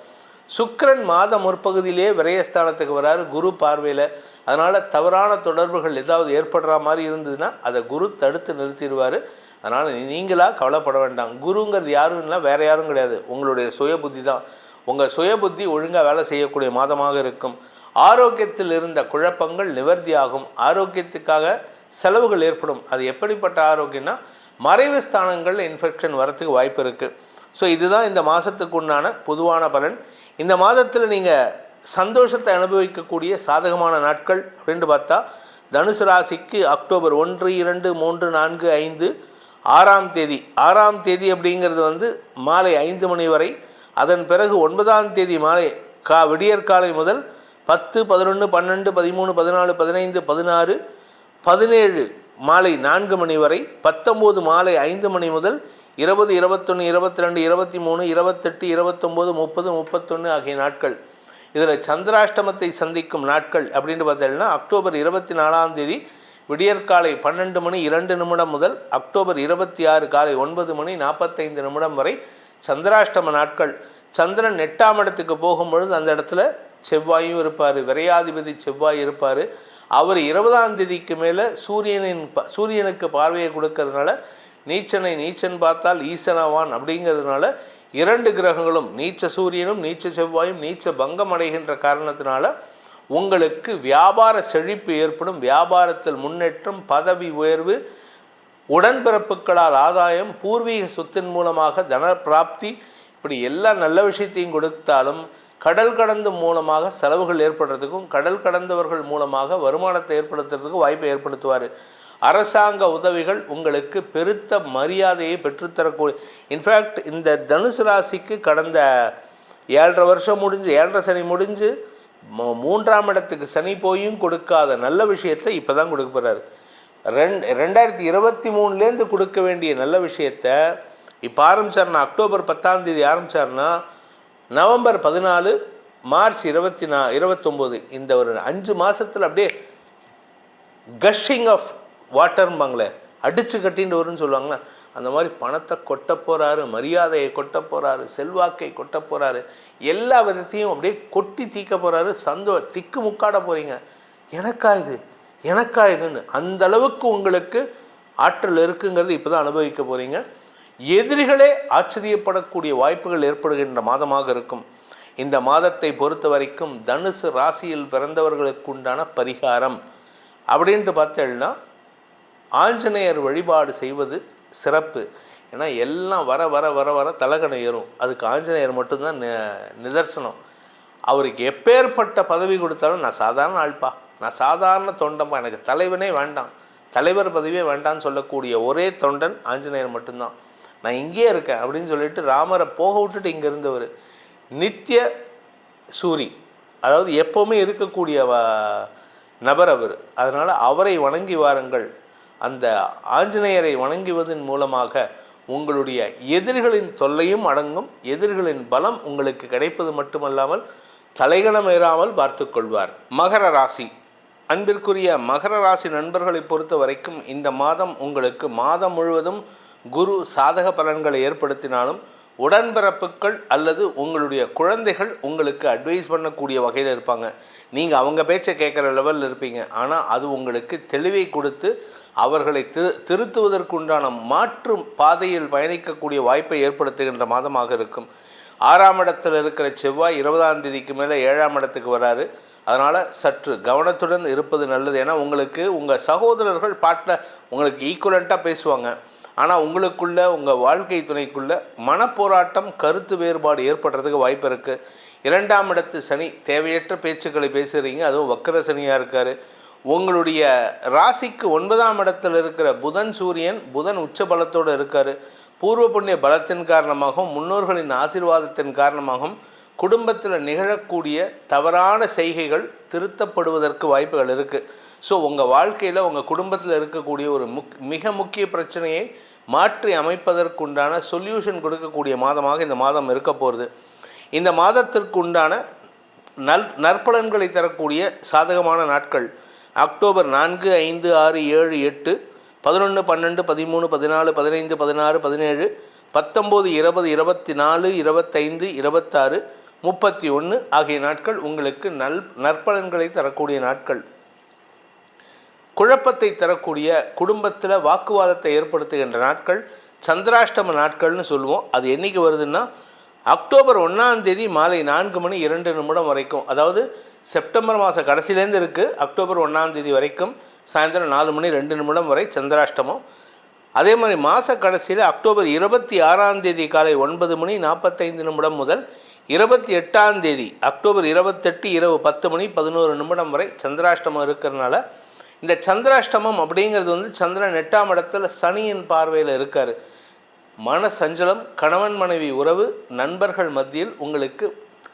சுக்கிரன் மாத முற்பகுதியிலே விரயஸ்தானத்துக்கு வராரு குரு பார்வையில். அதனால் தவறான தொடர்புகள் ஏதாவது ஏற்படுற மாதிரி இருந்ததுன்னா அதை குரு தடுத்து நிறுத்திடுவார். அதனால் நீங்களாக கவலைப்பட வேண்டாம். குருங்கிறது யாரும் இல்லை, வேறு யாரும் கிடையாது, உங்களுடைய சுய புத்தி தான். உங்கள் சுய புத்தி ஒழுங்காக வேலை செய்யக்கூடிய மாதமாக இருக்கும். ஆரோக்கியத்தில் இருந்த குழப்பங்கள் நிவர்த்தியாகும். ஆரோக்கியத்துக்காக செலவுகள் ஏற்படும். அது எப்படிப்பட்ட ஆரோக்கியம்னா, மறைவு ஸ்தானங்களில் இன்ஃபெக்ஷன் வரத்துக்கு வாய்ப்பு இருக்குது. ஸோ இதுதான் இந்த மாதத்துக்கு உண்டான பொதுவான பலன். இந்த மாதத்தில் நீங்கள் சந்தோஷத்தை அனுபவிக்கக்கூடிய சாதகமான நாட்கள் அப்படின்னு பார்த்தா, தனுசு ராசிக்கு அக்டோபர் 1, 2, 3, 4, 5, 6ஆம் தேதி. 6ஆம் தேதி அப்படிங்கிறது மாலை 5 மணி வரை. அதன் பிறகு 9ஆம் தேதி மாலை விடியற்காலை முதல் 10, 11, 12, 13, 14, 15, 16, 17 மாலை 4 மணி வரை. 19 மாலை 5 மணி முதல் 20, 21, 22, 23, 28, 29, 30, 31 ஆகிய நாட்கள். இதில் சந்திராஷ்டமத்தை சந்திக்கும் நாட்கள் அப்படின்னு பார்த்தீங்கன்னா, அக்டோபர் 24ஆம் தேதி விடியற்காலை 12 மணி 2 நிமிடம் முதல் அக்டோபர் 26 காலை 9 மணி 45 நிமிடம் வரை சந்திராஷ்டம நாட்கள். சந்திரன் 8ஆம் இடத்துக்கு போகும்பொழுது அந்த இடத்துல செவ்வாயும் இருப்பார், விரையாதிபதி செவ்வாய் இருப்பார். அவர் 20ஆம் தேதிக்கு மேலே சூரியனுக்கு பார்வையை கொடுக்கறதுனால நீச்சன் பார்த்தால் ஈசனாவான் அப்படிங்கிறதுனால 2 கிரகங்களும் நீச்ச சூரியனும் நீச்ச செவ்வாயும் நீச்ச பங்கம் அடைகின்ற காரணத்தினால உங்களுக்கு வியாபார செழிப்பு ஏற்படும். வியாபாரத்தில் முன்னேற்றம், பதவி உயர்வு, உடன்பிறப்புகளால் ஆதாயம், பூர்வீக சொத்தின் மூலமாக தன பிராப்தி, இப்படி எல்லா நல்ல விஷயத்தையும் கொடுத்தாலும் கடல் கடந்து மூலமாக செலவுகள் ஏற்படுறதுக்கும் கடல் கடந்தவர்கள் மூலமாக வருமானத்தை ஏற்படுத்துறதுக்கும் வாய்ப்பை ஏற்படுத்துவார். அரசாங்க உதவிகள் உங்களுக்கு பெருத்த மரியாதையை பெற்றுத்தரக்கூடிய. இன்ஃபேக்ட் இந்த தனுசு ராசிக்கு கடந்த 7.5 வருஷம் முடிஞ்சு 7.5 சனி முடிஞ்சு 3ஆம் இடத்துக்கு சனி போயும் கொடுக்காத நல்ல விஷயத்தை இப்போ தான் கொடுக்க போகிறாரு. 2023லேருந்து கொடுக்க வேண்டிய நல்ல விஷயத்தை இப்போ ஆரம்பித்தார்னா, அக்டோபர் 10ஆம் தேதி ஆரம்பித்தார்னா நவம்பர் 14, மார்ச் 29 இந்த ஒரு 5 மாதத்தில் அப்படியே கஷிங் ஆஃப் வாட்டர்ம்பாங்களே, அடித்து கட்டின்னு வரும்னு சொல்லுவாங்களே, அந்த மாதிரி பணத்தை கொட்ட போகிறாரு, மரியாதையை கொட்ட போகிறாரு, செல்வாக்கை கொட்ட போகிறாரு, எல்லா விதத்தையும் அப்படியே கொட்டி தீக்க போகிறாரு. திக்கு முக்காட போகிறீங்க, எனக்கா இதுன்னு அந்த அளவுக்கு உங்களுக்கு ஆற்றல் இருக்குங்கிறது இப்போ தான் அனுபவிக்க போகிறீங்க. எதிரிகளே ஆச்சரியப்படக்கூடிய வாய்ப்புகள் ஏற்படுகின்ற மாதமாக இருக்கும். இந்த மாதத்தை பொறுத்த வரைக்கும் தனுசு ராசியில் பிறந்தவர்களுக்கு உண்டான பரிகாரம் அப்படின்ட்டு பார்த்தேன்னா ஆஞ்சநேயர் வழிபாடு செய்வது சிறப்பு. ஏன்னா எல்லாம் வர வர வர வர தலகணை ஏறும். அதுக்கு ஆஞ்சநேயர் மட்டும்தான் நிதர்சனம். அவருக்கு எப்பேற்பட்ட பதவி கொடுத்தாலும் நான் சாதாரண ஆள்பா, நான் சாதாரண தொண்டன்பா, எனக்கு தலைவனே வேண்டாம், தலைவர் பதவியே வேண்டான்னு சொல்லக்கூடிய ஒரே தொண்டன் ஆஞ்சநேயர் மட்டும்தான். நான் இங்கே இருக்கேன் அப்படின்னு சொல்லிட்டு ராமரை போக விட்டுட்டு இங்கே இருந்தவர். நித்திய சூரி, அதாவது எப்போவுமே இருக்கக்கூடிய நபர் அவர். அதனால் அவரை வணங்கி வாருங்கள். அந்த ஆஞ்சநேயரை வணங்குவதன் மூலமாக உங்களுடைய எதிரிகளின் தொல்லையும் அடங்கும், எதிரிகளின் பலம் உங்களுக்கு கிடைப்பது மட்டுமல்லாமல் தலைகணம் ஏறாமல் பார்த்து கொள்வார். மகர ராசி, அன்பிற்குரிய மகர ராசி நண்பர்களை பொறுத்த வரைக்கும் இந்த மாதம் உங்களுக்கு மாதம் முழுவதும் குரு சாதக பலன்களை ஏற்படுத்தினாலும் உடன்பிறப்புகள் அல்லது உங்களுடைய குழந்தைகள் உங்களுக்கு அட்வைஸ் பண்ணக்கூடிய வகையில் இருப்பாங்க. நீங்கள் அவங்க பேச்சை கேட்குற லெவலில் இருப்பீங்க. ஆனால் அது உங்களுக்கு தெளிவை கொடுத்து அவர்களை திருத்துவதற்குண்டான மாற்று பாதையில் பயணிக்கக்கூடிய வாய்ப்பை ஏற்படுத்துகின்ற மாதமாக இருக்கும். 6ஆம் இடத்தில் இருக்கிற செவ்வாய் 20ஆம் தேதிக்கு மேலே 7ஆம் இடத்துக்கு வராரு. அதனால் சற்று கவனத்துடன் இருப்பது நல்லது. ஏன்னா உங்களுக்கு உங்கள் சகோதரர்கள் பாட்டில் உங்களுக்கு ஈக்குவலண்ட்டாக பேசுவாங்க. ஆனால் உங்களுக்குள்ள உங்கள் வாழ்க்கை துணைக்குள்ள மனப்போராட்டம், கருத்து வேறுபாடு ஏற்படுறதுக்கு வாய்ப்பு இருக்குது. 2ஆம் இடத்து சனி, தேவையற்ற பேச்சுக்களை பேசுகிறீங்க, அதுவும் வக்கர சனியாக இருக்கார். உங்களுடைய ராசிக்கு 9ஆம் இடத்தில் இருக்கிற புதன் சூரியன், புதன் உச்ச பலத்தோடு இருக்கார். பூர்வ புண்ணிய பலத்தின் காரணமாகவும் முன்னோர்களின் ஆசீர்வாதத்தின் காரணமாகவும் குடும்பத்தில் நிகழக்கூடிய தவறான செய்கைகள் திருத்தப்படுவதற்கு வாய்ப்புகள் இருக்குது. ஸோ உங்கள் வாழ்க்கையில் உங்கள் குடும்பத்தில் இருக்கக்கூடிய ஒரு மிக முக்கிய பிரச்சனையை மாற்றி அமைப்பதற்குண்டான சொல்யூஷன் கொடுக்கக்கூடிய மாதமாக இந்த மாதம் இருக்க போகிறது. இந்த மாதத்திற்கு உண்டான நற்பலன்களை தரக்கூடிய சாதகமான நாட்கள் அக்டோபர் 4, 5, 6, 7, 8, 11, 12, 13, 14, 15, 16, 17, 19, 20, 24, 25, 26, 31 ஆகிய நாட்கள் உங்களுக்கு நற்பலன்களை தரக்கூடிய நாட்கள். குழப்பத்தை தரக்கூடிய, குடும்பத்தில் வாக்குவாதத்தை ஏற்படுத்துகின்ற நாட்கள் சந்திராஷ்டம நாட்கள்னு சொல்லுவோம். அது என்றைக்கு வருதுன்னா அக்டோபர் 1ஆம் தேதி மாலை 4:02 வரைக்கும், அதாவது செப்டம்பர் மாத கடைசியிலேருந்து இருக்குது. அக்டோபர் 1ஆம் தேதி வரைக்கும் சாயந்தரம் 4:02 வரை சந்திராஷ்டமம். அதே மாதிரி மாத கடைசியில் அக்டோபர் 26ஆம் தேதி காலை 9:45 முதல் 28ஆம் தேதி அக்டோபர் 28 இரவு 10:11 வரை சந்திராஷ்டமம் இருக்கிறதுனால இந்த சந்திராஷ்டமம் அப்படிங்கிறது வந்து சந்திரன் 8ஆம் இடத்துல சனியின் பார்வையில் இருக்கார். மன சஞ்சலம், கணவன் மனைவி உறவு, நண்பர்கள் மத்தியில் உங்களுக்கு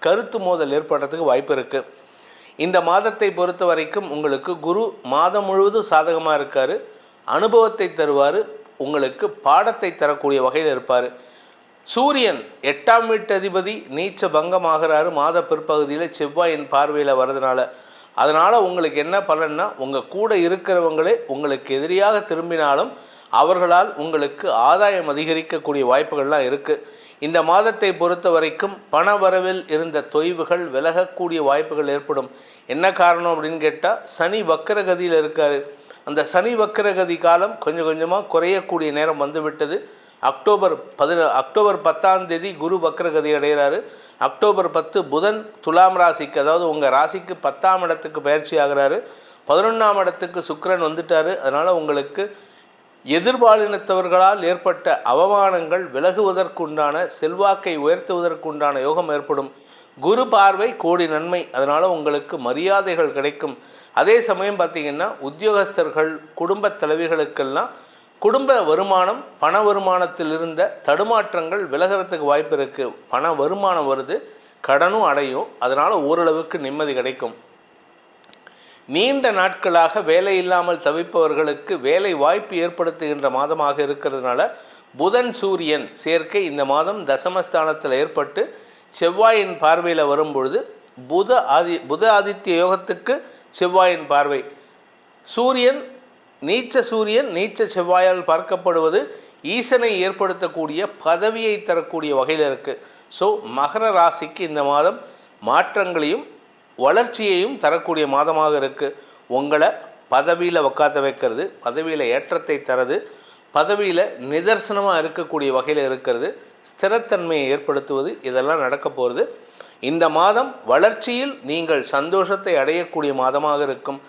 கருத்து மோதல் ஏற்படுறதுக்கு வாய்ப்பு இருக்குது. இந்த மாதத்தை பொறுத்த வரைக்கும் உங்களுக்கு குரு மாதம் முழுவதும் சாதகமாக இருக்கார். அனுபவத்தை தருவார், உங்களுக்கு பாடத்தை தரக்கூடிய வகையில் இருப்பார். சூரியன் 8ஆம் வீட்டு அதிபதி நீச்ச பங்கமாகிறாரு மாத பிற்பகுதியில் செவ்வாயின் பார்வையில் வர்றதுனால. அதனால் உங்களுக்கு என்ன பலன்னா, உங்கள் கூட இருக்கிறவங்களே உங்களுக்கு எதிரியாக திரும்பினாலும் அவர்களால் உங்களுக்கு ஆதாயம் அதிகரிக்கக்கூடிய வாய்ப்புகள்லாம் இருக்குது. இந்த மாதத்தை பொறுத்த வரைக்கும் பண வரவில் இருந்த தொய்வுகள் விலகக்கூடிய வாய்ப்புகள் ஏற்படும். என்ன காரணம் அப்படின்னு கேட்டால், சனி வக்கரகதியில் இருக்கார். அந்த சனி வக்கரகதி காலம் கொஞ்சம் கொஞ்சமாக குறையக்கூடிய நேரம் வந்துவிட்டது. அக்டோபர் 10ஆம் தேதி குரு வக்கரகதி அடைகிறாரு. அக்டோபர் 10 புதன் துலாம் ராசிக்கு, அதாவது உங்கள் ராசிக்கு 10ஆம் இடத்துக்கு பயிற்சி ஆகிறாரு. 11ஆம் இடத்துக்கு சுக்கிரன் வந்துட்டார். அதனால் உங்களுக்கு எதிர்பாலினத்தவர்களால் ஏற்பட்ட அவமானங்கள் விலகுவதற்குண்டான, செல்வாக்கை உயர்த்துவதற்குண்டான யோகம் ஏற்படும். குரு பார்வை கோடி நன்மை. அதனால் உங்களுக்கு மரியாதைகள் கிடைக்கும். அதே சமயம் பார்த்திங்கன்னா உத்தியோகஸ்தர்கள், குடும்ப தலைவிகளுக்கெல்லாம் குடும்ப வருமானம், பண வருமானத்தில் இருந்த தடுமாற்றங்கள் விலகிறதுக்கு வாய்ப்பு இருக்குது. பண வருமானம் வருது, கடனும் அடையும். அதனால் ஓரளவுக்கு நிம்மதி கிடைக்கும். நீண்ட நாட்களாக வேலை இல்லாமல் தவிப்பவர்களுக்கு வேலை வாய்ப்பு ஏற்படுத்துகின்ற மாதமாக இருக்கிறதுனால புதன் சூரியன் சேர்க்கை இந்த மாதம் தசமஸ்தானத்தில் ஏற்பட்டு செவ்வாயின் பார்வையில் வரும்பொழுது புத ஆதித்ய யோகத்துக்கு செவ்வாயின் பார்வை, சூரியன் நீச்ச செவ்வாயால் பார்க்கப்படுவது ஈசனை ஏற்படுத்தக்கூடிய பதவியை தரக்கூடிய வகையில் இருக்குது. ஸோ மகர ராசிக்கு இந்த மாதம் மாற்றங்களையும் வளர்ச்சியையும் தரக்கூடிய மாதமாக இருக்குது. உங்களை பதவியில் உட்காத்த வைக்கிறது, பதவியில் ஏற்றத்தை தரது, பதவியில் நிதர்சனமாக இருக்கக்கூடிய வகையில் இருக்கிறது, ஸ்திரத்தன்மையை ஏற்படுத்துவது, இதெல்லாம் நடக்க போகிறது. இந்த மாதம் வளர்ச்சியில் நீங்கள் சந்தோஷத்தை அடையக்கூடிய மாதமாக இருக்கும்.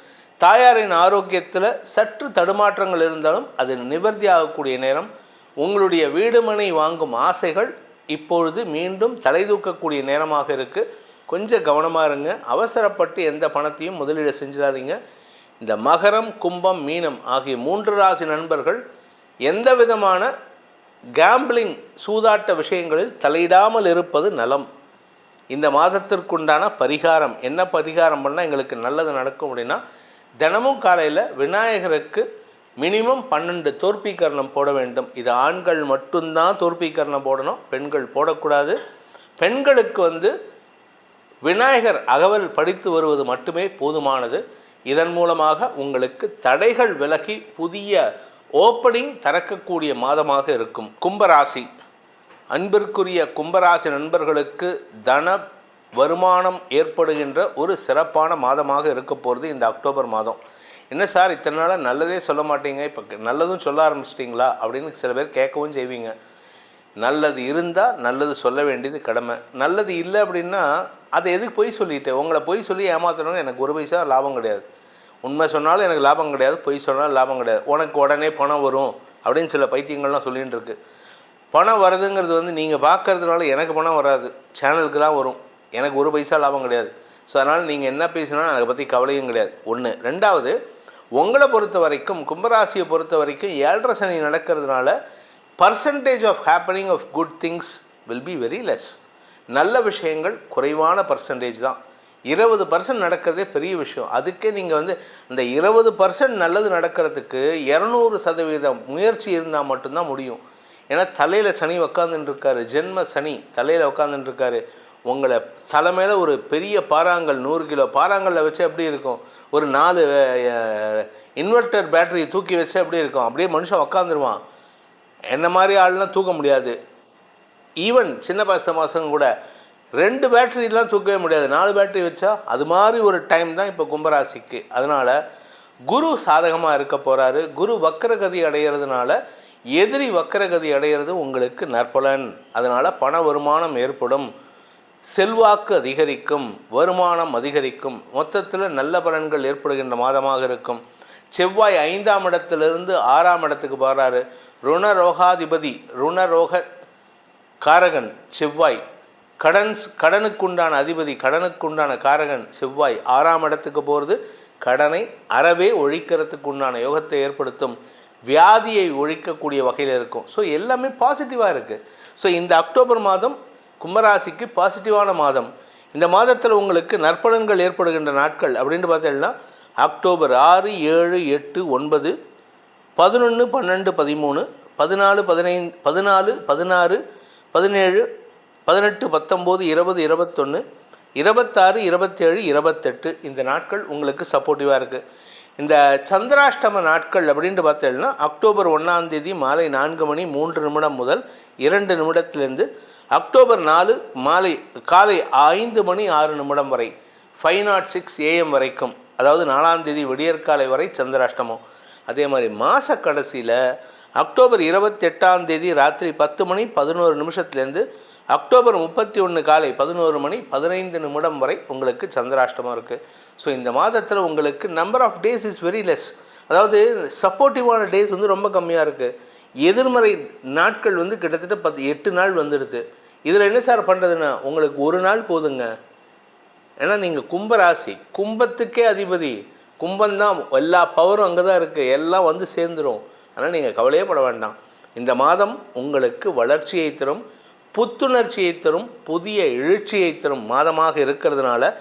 தாயாரின் ஆரோக்கியத்தில் சற்று தடுமாற்றங்கள் இருந்தாலும் அது நிவர்த்தி ஆகக்கூடிய நேரம். உங்களுடைய வீடு மனை வாங்கும் ஆசைகள் இப்பொழுது மீண்டும் தலைதூக்கக்கூடிய நேரமாக இருக்குது. கொஞ்சம் கவனமாக இருங்க. அவசரப்பட்டு எந்த பணத்தையும் முதலீடு செஞ்சிடாதீங்க. இந்த மகரம், கும்பம், மீனம் ஆகிய 3 ராசி நண்பர்கள் எந்த விதமான கேம்பிளிங் சூதாட்ட விஷயங்களில் தலையிடாமல் இருப்பது நலம். இந்த மாதத்திற்குண்டான பரிகாரம் என்ன பரிகாரம் பண்ணால் எங்களுக்கு நல்லது நடக்கும் அப்படின்னா, தினமும் காலையில் விநாயகருக்கு மினிமம் 12 தோற்பீக்கரணம் போட வேண்டும். இது ஆண்கள் மட்டும்தான் தோற்பீக்கரணம் போடணும், பெண்கள் போடக்கூடாது. பெண்களுக்கு விநாயகர் அகவல் படித்து வருவது மட்டுமே போதுமானது. இதன் மூலமாக உங்களுக்கு தடைகள் விலகி புதிய ஓப்பனிங் திறக்கக்கூடிய மாதமாக இருக்கும். கும்பராசி, அன்பிற்குரிய கும்பராசி நண்பர்களுக்கு தன வருமானம் ஏற்படுகின்ற ஒரு சிறப்பான மாதமாக இருக்க போகிறது இந்த அக்டோபர் மாதம். என்ன சார் இத்தனை நாளாக நல்லதே சொல்ல மாட்டீங்க, இப்போ நல்லதும் சொல்ல ஆரம்பிச்சிட்டிங்களா அப்படின்னு சில பேர் கேட்கவும் செய்வீங்க. நல்லது இருந்தால் நல்லது சொல்ல வேண்டியது கடமை. நல்லது இல்லை அப்படின்னா அதை எதுக்கு பொய் சொல்லிட்டு உங்களை பொய் சொல்லி ஏமாற்றணும். எனக்கு ஒரு பைசா லாபம் கிடையாது. உண்மை சொன்னாலும் எனக்கு லாபம் கிடையாது, பொய் சொன்னாலும் லாபம் கிடையாது. உனக்கு உடனே பணம் வரும் அப்படின்னு சில பைத்தியங்கள்லாம் சொல்லிகிட்டு இருக்கு. பணம் வருதுங்கிறது நீங்கள் பார்க்கறதுனால எனக்கு பணம் வராது, சேனலுக்கு தான் வரும். எனக்கு ஒரு பைசா லாபம் கிடையாது. ஸோ அதனால் நீங்கள் என்ன பேசினாலும் அதை பற்றி கவலையும் கிடையாது. ஒன்று. ரெண்டாவது, உங்களை பொறுத்த வரைக்கும் கும்பராசியை பொறுத்த வரைக்கும் 7.5 சனி நடக்கிறதுனால percentage of happening of good things will be very less. நல்ல விஷயங்கள் குறைவான பர்சன்டேஜ் தான். 20% நடக்கிறதே பெரிய விஷயம். அதுக்கே நீங்கள் அந்த 20% நல்லது நடக்கிறதுக்கு 200% முயற்சி இருந்தால் மட்டும்தான் முடியும். ஏன்னா தலையில் சனி உக்காந்துட்டுருக்காரு, ஜென்ம சனி தலையில் உக்காந்துட்டுருக்காரு. உங்களை தலைமையில் ஒரு பெரிய பாறாங்கல் 100 கிலோ பாறாங்கல்ல வச்சு எப்படி இருக்கும், ஒரு 4 இன்வெர்டர் பேட்டரி தூக்கி வச்சு எப்படி இருக்கும், அப்படியே மனுஷன் உக்காந்துருவான். என்ன மாதிரி ஆள்லாம் தூக்க முடியாது. ஈவன் சின்ன பசங்க கூட 2 பேட்டரிலாம் தூக்கவே முடியாது, 4 பேட்டரி வச்சா அது மாதிரி ஒரு டைம் தான் இப்போ கும்பராசிக்கு. அதனால் குரு சாதகமாக இருக்க போகிறாரு. குரு வக்கரகதி அடைகிறதுனால எதிரி வக்கரகதி அடைகிறது உங்களுக்கு நற்பலன். அதனால் பண வருமானம் ஏற்படும், செல்வாக்கு அதிகரிக்கும், வருமானம் அதிகரிக்கும். மொத்தத்தில் நல்ல பலன்கள் ஏற்படுகின்ற மாதமாக இருக்கும். செவ்வாய் 5ஆம் இடத்திலிருந்து 6ஆம் இடத்துக்கு போகிறாரு. ருணரோகாதிபதி, ருணரோக காரகன் செவ்வாய், கடனுக்குண்டான அதிபதி, கடனுக்குண்டான காரகன் செவ்வாய் 6ஆம் இடத்துக்கு போகிறது. கடனை அறவே ஒழிக்கிறதுக்கு உண்டான யோகத்தை ஏற்படுத்தும், வியாதியை ஒழிக்கக்கூடிய வகையில் இருக்கும். ஸோ எல்லாமே பாசிட்டிவாக இருக்குது. ஸோ இந்த அக்டோபர் மாதம் கும்பராசிக்கு பாசிட்டிவான மாதம். இந்த மாதத்தில் உங்களுக்கு நற்பலன்கள் ஏற்படுகின்ற நாட்கள் அப்படின்னு பார்த்தீங்கன்னா அக்டோபர் 6, 7, 8, 9, 11, 12, 13, 14, 15, 14, 16, 17, 18, 19, 20, 21, 26, 27, 28 இந்த நாட்கள் உங்களுக்கு சப்போர்ட்டிவாக இருக்குது. இந்த சந்திராஷ்டம நாட்கள் அப்படின்ட்டு பார்த்தீங்கன்னா அக்டோபர் 1ஆம் தேதி மாலை 4 மணி 3 நிமிடம் முதல் 2 நிமிடத்திலேருந்து அக்டோபர் 4 காலை 5 மணி 6 நிமிடம் வரை 5:06 AM வரைக்கும், அதாவது 4ஆம் தேதி விடியற்காலை வரை சந்திராஷ்டமம். அதே மாதிரி மாத கடைசியில் அக்டோபர் 28ஆம் தேதி ராத்திரி 10 மணி 11 நிமிஷத்துலேருந்து அக்டோபர் 31 காலை 11 மணி 15 நிமிடம் வரை உங்களுக்கு சந்திராஷ்டமம் இருக்குது. ஸோ இந்த மாதத்தில் உங்களுக்கு number of days is very less. அதாவது சப்போர்ட்டிவான டேஸ் ரொம்ப கம்மியாக இருக்குது. எதிர்மறை நாட்கள் கிட்டத்தட்ட 8 நாள் வந்துடுது. இதில் என்ன சார் பண்ணுறதுன்னா உங்களுக்கு ஒரு நாள் போதுங்க. ஏன்னா நீங்கள் கும்பராசி, கும்பத்துக்கே அதிபதி, கும்பந்தான், எல்லா பவரும் அங்கே தான் இருக்குது, எல்லாம் சேர்ந்துடும். ஆனால் நீங்கள் கவலையே பட வேண்டாம். இந்த மாதம் உங்களுக்கு வளர்ச்சியை தரும், புத்துணர்ச்சியை தரும், புதிய எழுச்சியை தரும் மாதமாக இருக்கிறதுனால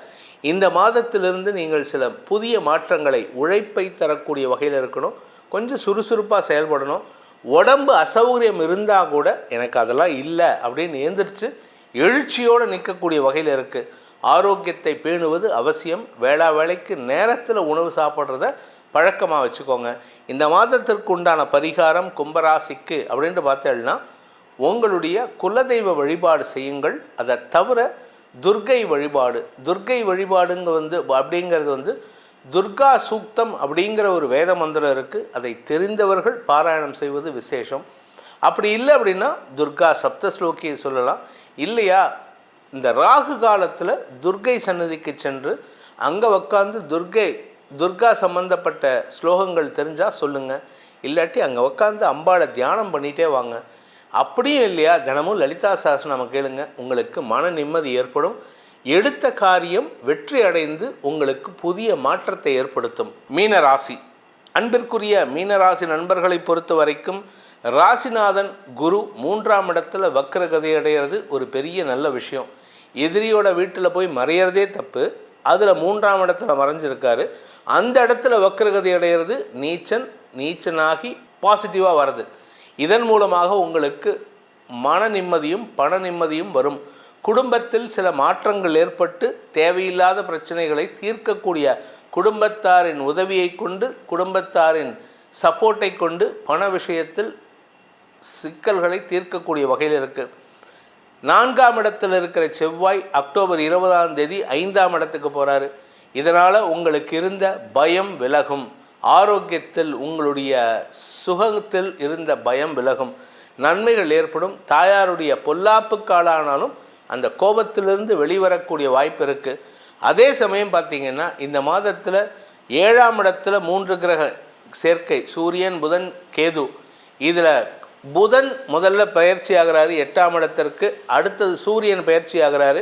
இந்த மாதத்திலிருந்து நீங்கள் சில புதிய மாற்றங்களை, உழைப்பை தரக்கூடிய வகையில் இருக்கணும். கொஞ்சம் சுறுசுறுப்பாக செயல்படணும். உடம்பு அசௌகரியம் இருந்தால் கூட எனக்கு அதெல்லாம் இல்லை அப்படின்னு எழுந்திரிச்சு எழுச்சியோடு நிற்கக்கூடிய வகையில் இருக்குது. ஆரோக்கியத்தை பேணுவது அவசியம். வேளைக்கு நேரத்தில் உணவு சாப்பிட்றத பழக்கமாக வச்சுக்கோங்க. இந்த மாதத்திற்கு உண்டான பரிகாரம் கும்பராசிக்கு அப்படின்ட்டு பார்த்தேன்னா உங்களுடைய குலதெய்வ வழிபாடு செய்யுங்கள். அதை தவிர துர்க்கை வழிபாடு, துர்க்கை வழிபாடுங்க அப்படிங்கிறது துர்கா சூக்தம் அப்படிங்கிற ஒரு வேத மந்திரம் இருக்குது. அதை தெரிந்தவர்கள் பாராயணம் செய்வது விசேஷம். அப்படி இல்லை அப்படின்னா துர்கா சப்தஸ்லோகியை சொல்லலாம். இல்லையா இந்த ராகு காலத்தில் துர்க்கை சன்னதிக்கு சென்று அங்கே உட்காந்து துர்கா சம்பந்தப்பட்ட ஸ்லோகங்கள் தெரிஞ்சால் சொல்லுங்கள். இல்லாட்டி அங்கே உட்காந்து அம்பாளை தியானம் பண்ணிகிட்டே வாங்க. அப்படியும் இல்லையா, தினமும் லலிதா சஹஸ்ரநாமம் கேளுங்க. உங்களுக்கு மன நிம்மதி ஏற்படும். எடுத்த காரியம் வெற்றி அடைந்து உங்களுக்கு புதிய மாற்றத்தை ஏற்படுத்தும். மீனராசி, அன்பிற்குரிய மீனராசி நண்பர்களை பொறுத்த வரைக்கும் ராசிநாதன் குரு 3ஆம் இடத்துல வக்ரகதி அடைகிறது ஒரு பெரிய நல்ல விஷயம். எதிரியோட வீட்டில் போய் மறையிறதே தப்பு, அதில் 3ஆம் இடத்துல மறைஞ்சிருக்காரு. அந்த இடத்துல வக்ரகதி அடைகிறது நீச்சனாகி பாசிட்டிவாக வருது. இதன் மூலமாக உங்களுக்கு மன நிம்மதியும் பண நிம்மதியும் வரும். குடும்பத்தில் சில மாற்றங்கள் ஏற்பட்டு தேவையில்லாத பிரச்சனைகளை தீர்க்கக்கூடிய குடும்பத்தாரின் உதவியை கொண்டு, குடும்பத்தாரின் சப்போர்ட்டை கொண்டு பண விஷயத்தில் சிக்கல்களை தீர்க்கக்கூடிய வகையில் இருக்குது. 4ஆம் இடத்தில் இருக்கிற செவ்வாய் அக்டோபர் 20ஆம் தேதி 5ஆம் இடத்துக்கு போகிறாரு. இதனால் உங்களுக்கு இருந்த பயம் விலகும். ஆரோக்கியத்தில் உங்களுடைய சுகத்தில் இருந்த பயம் விலகும். நன்மைகள் ஏற்படும். தாயாருடைய பொல்லாப்புக்காலானாலும் அந்த கோபத்திலிருந்து வெளிவரக்கூடிய வாய்ப்பு இருக்குது. அதே சமயம் பார்த்திங்கன்னா இந்த மாதத்தில் 7ஆம் இடத்துல 3 கிரக சேர்க்கை, சூரியன் புதன் கேது. இதில் புதன் முதல்ல பயிற்சி ஆகிறாரு 8ஆம் இடத்திற்கு, அடுத்தது சூரியன் பயிற்சி ஆகிறாரு.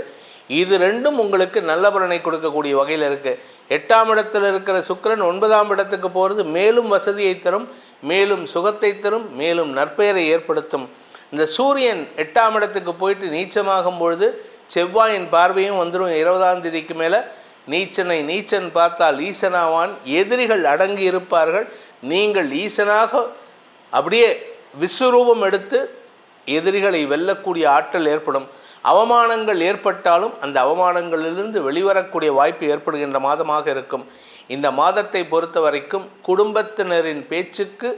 இது ரெண்டும் உங்களுக்கு நல்ல பலனை கொடுக்கக்கூடிய வகையில் இருக்குது. 8ஆம் இடத்தில் இருக்கிற சுக்கிரன் 9ஆம் இடத்துக்கு போகிறது மேலும் வசதியை தரும், மேலும் சுகத்தை தரும், மேலும் நற்பெயரை ஏற்படுத்தும். இந்த சூரியன் 8ஆம் இடத்துக்கு போயிட்டு நீச்சமாகும் பொழுது செவ்வாயின் பார்வையும் வந்துடும். 20ஆம் தேதிக்கு மேலே நீச்சன் பார்த்தால் ஈசனாவான். எதிரிகள் அடங்கி இருப்பார்கள். நீங்கள் ஈசனாக அப்படியே விஸ்வரூபம் எடுத்து எதிரிகளை வெல்லக்கூடிய ஆற்றல் ஏற்படும். அவமானங்கள் ஏற்பட்டாலும் அந்த அவமானங்களிலிருந்து வெளிவரக்கூடிய வாய்ப்பு ஏற்படுகின்ற மாதமாக இருக்கும். இந்த மாதத்தை பொறுத்த வரைக்கும் குடும்பத்தினரின் பேச்சுக்கு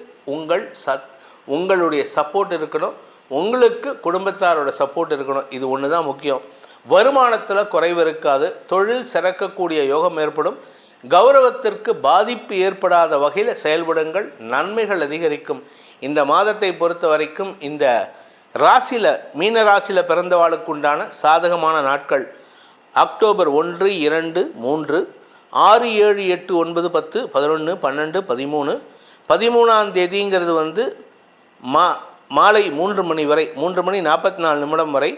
உங்களுடைய சப்போர்ட் இருக்கணும். உங்களுக்கு குடும்பத்தாரோட சப்போர்ட் இருக்கணும். இது ஒன்று தான் முக்கியம். வருமானத்தில் குறைவு இருக்காது. தொழில் சிறக்கக்கூடிய யோகம் ஏற்படும். கௌரவத்திற்கு பாதிப்பு ஏற்படாத வகையில் செயல்படுங்கள். நன்மைகள் அதிகரிக்கும். இந்த மாதத்தை பொறுத்த வரைக்கும் இந்த ராசியில் மீன ராசியில் பிறந்தவாளுக்கு உண்டான சாதகமான நாட்கள் அக்டோபர் 1, 2, 3, 6, 7, 8, 9, 10, 11, 12, 13. 13ஆம் தேதிங்கிறது மாலை 3 மணி வரை, 3 மணி 44 நிமிடம் வரை.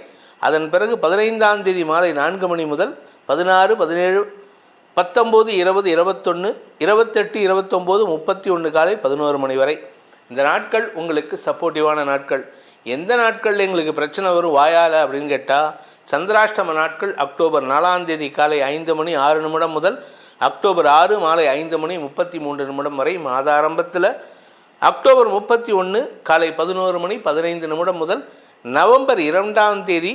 அதன் பிறகு 15ஆம் தேதி மாலை 4 மணி முதல் 16, 17, 19, 20, 21, 28, 29, 31 காலை 11 மணி வரை. இந்த நாட்கள் உங்களுக்கு சப்போர்ட்டிவான நாட்கள். எந்த நாட்களில் எங்களுக்கு பிரச்சனை வரும் வாயால் அப்படின்னு கேட்டால், சந்திராஷ்டம நாட்கள் அக்டோபர் 4ஆம் தேதி காலை 5 மணி 6 நிமிடம் முதல் அக்டோபர் 6 மாலை 5 மணி 33 நிமிடம் வரை. மாத ஆரம்பத்தில் அக்டோபர் 31 காலை 11 மணி 15 நிமிடம் முதல் நவம்பர் 2ஆம் தேதி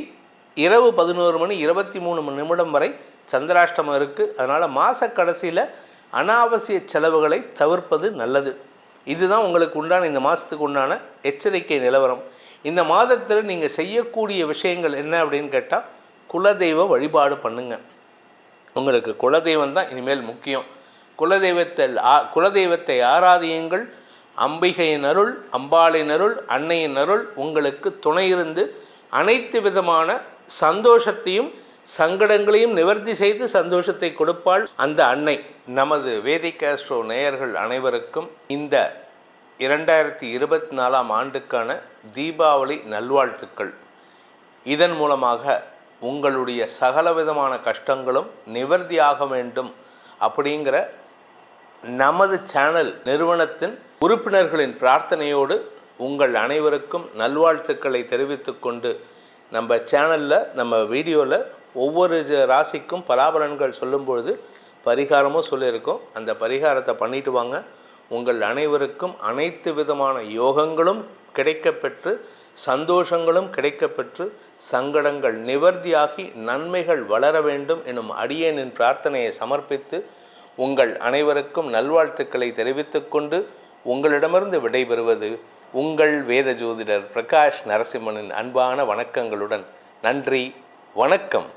இரவு 11 மணி 23 நிமிடம் வரை சந்திராஷ்டமம் இருக்குது. அதனால் மாத கடைசியில் அனாவசிய செலவுகளை தவிர்ப்பது நல்லது. இதுதான் உங்களுக்கு உண்டான இந்த மாதத்துக்கு உண்டான எச்சரிக்கை நிலவரம். இந்த மாதத்தில் நீங்கள் செய்யக்கூடிய விஷயங்கள் என்ன அப்படின்னு கேட்டால், குலதெய்வ வழிபாடு பண்ணுங்கள். உங்களுக்கு குலதெய்வம் தான் இனிமேல் முக்கியம். குலதெய்வத்தை ஆராதியுங்கள். அம்பிகையின் அருள், அம்பாளின் அருள், அன்னையின் அருள் உங்களுக்கு துணை இருந்து அனைத்து விதமான சந்தோஷத்தையும் சங்கடங்களையும் நிவர்த்தி செய்து சந்தோஷத்தை கொடுப்பாள் அந்த அன்னை. நமது வேதிக் ஆஸ்ட்ரோ நேயர்கள் அனைவருக்கும் இந்த 2024ஆம் ஆண்டுக்கான தீபாவளி நல்வாழ்த்துக்கள். இதன் மூலமாக உங்களுடைய சகலவிதமான கஷ்டங்களும் நிவர்த்தியாக வேண்டும் அப்படிங்கிற நமது சேனல் நிறுவனத்தின் உறுப்பினர்களின் பிரார்த்தனையோடு உங்கள் அனைவருக்கும் நல்வாழ்த்துக்களை தெரிவித்து கொண்டு, நம்ம சேனலில் நம்ம வீடியோவில் ஒவ்வொரு ராசிக்கும் பலாபலன்கள் சொல்லும்பொழுது பரிகாரமும் சொல்லியிருக்கோம். அந்த பரிகாரத்தை பண்ணிட்டு வாங்க. உங்கள் அனைவருக்கும் அனைத்து விதமான யோகங்களும் கிடைக்கப்பெற்று, சந்தோஷங்களும் கிடைக்கப்பெற்று, சங்கடங்கள் நிவர்த்தியாகி நன்மைகள் வளர வேண்டும் எனும் அடியேனின் பிரார்த்தனையை சமர்ப்பித்து உங்கள் அனைவருக்கும் நல்வாழ்த்துக்களை தெரிவித்துக் கொண்டு உங்களிடமிருந்து விடைபெறுவது உங்கள் வேத ஜோதிடர் பிரகாஷ் நரசிம்மனின் அன்பான வணக்கங்களுடன். நன்றி, வணக்கம்.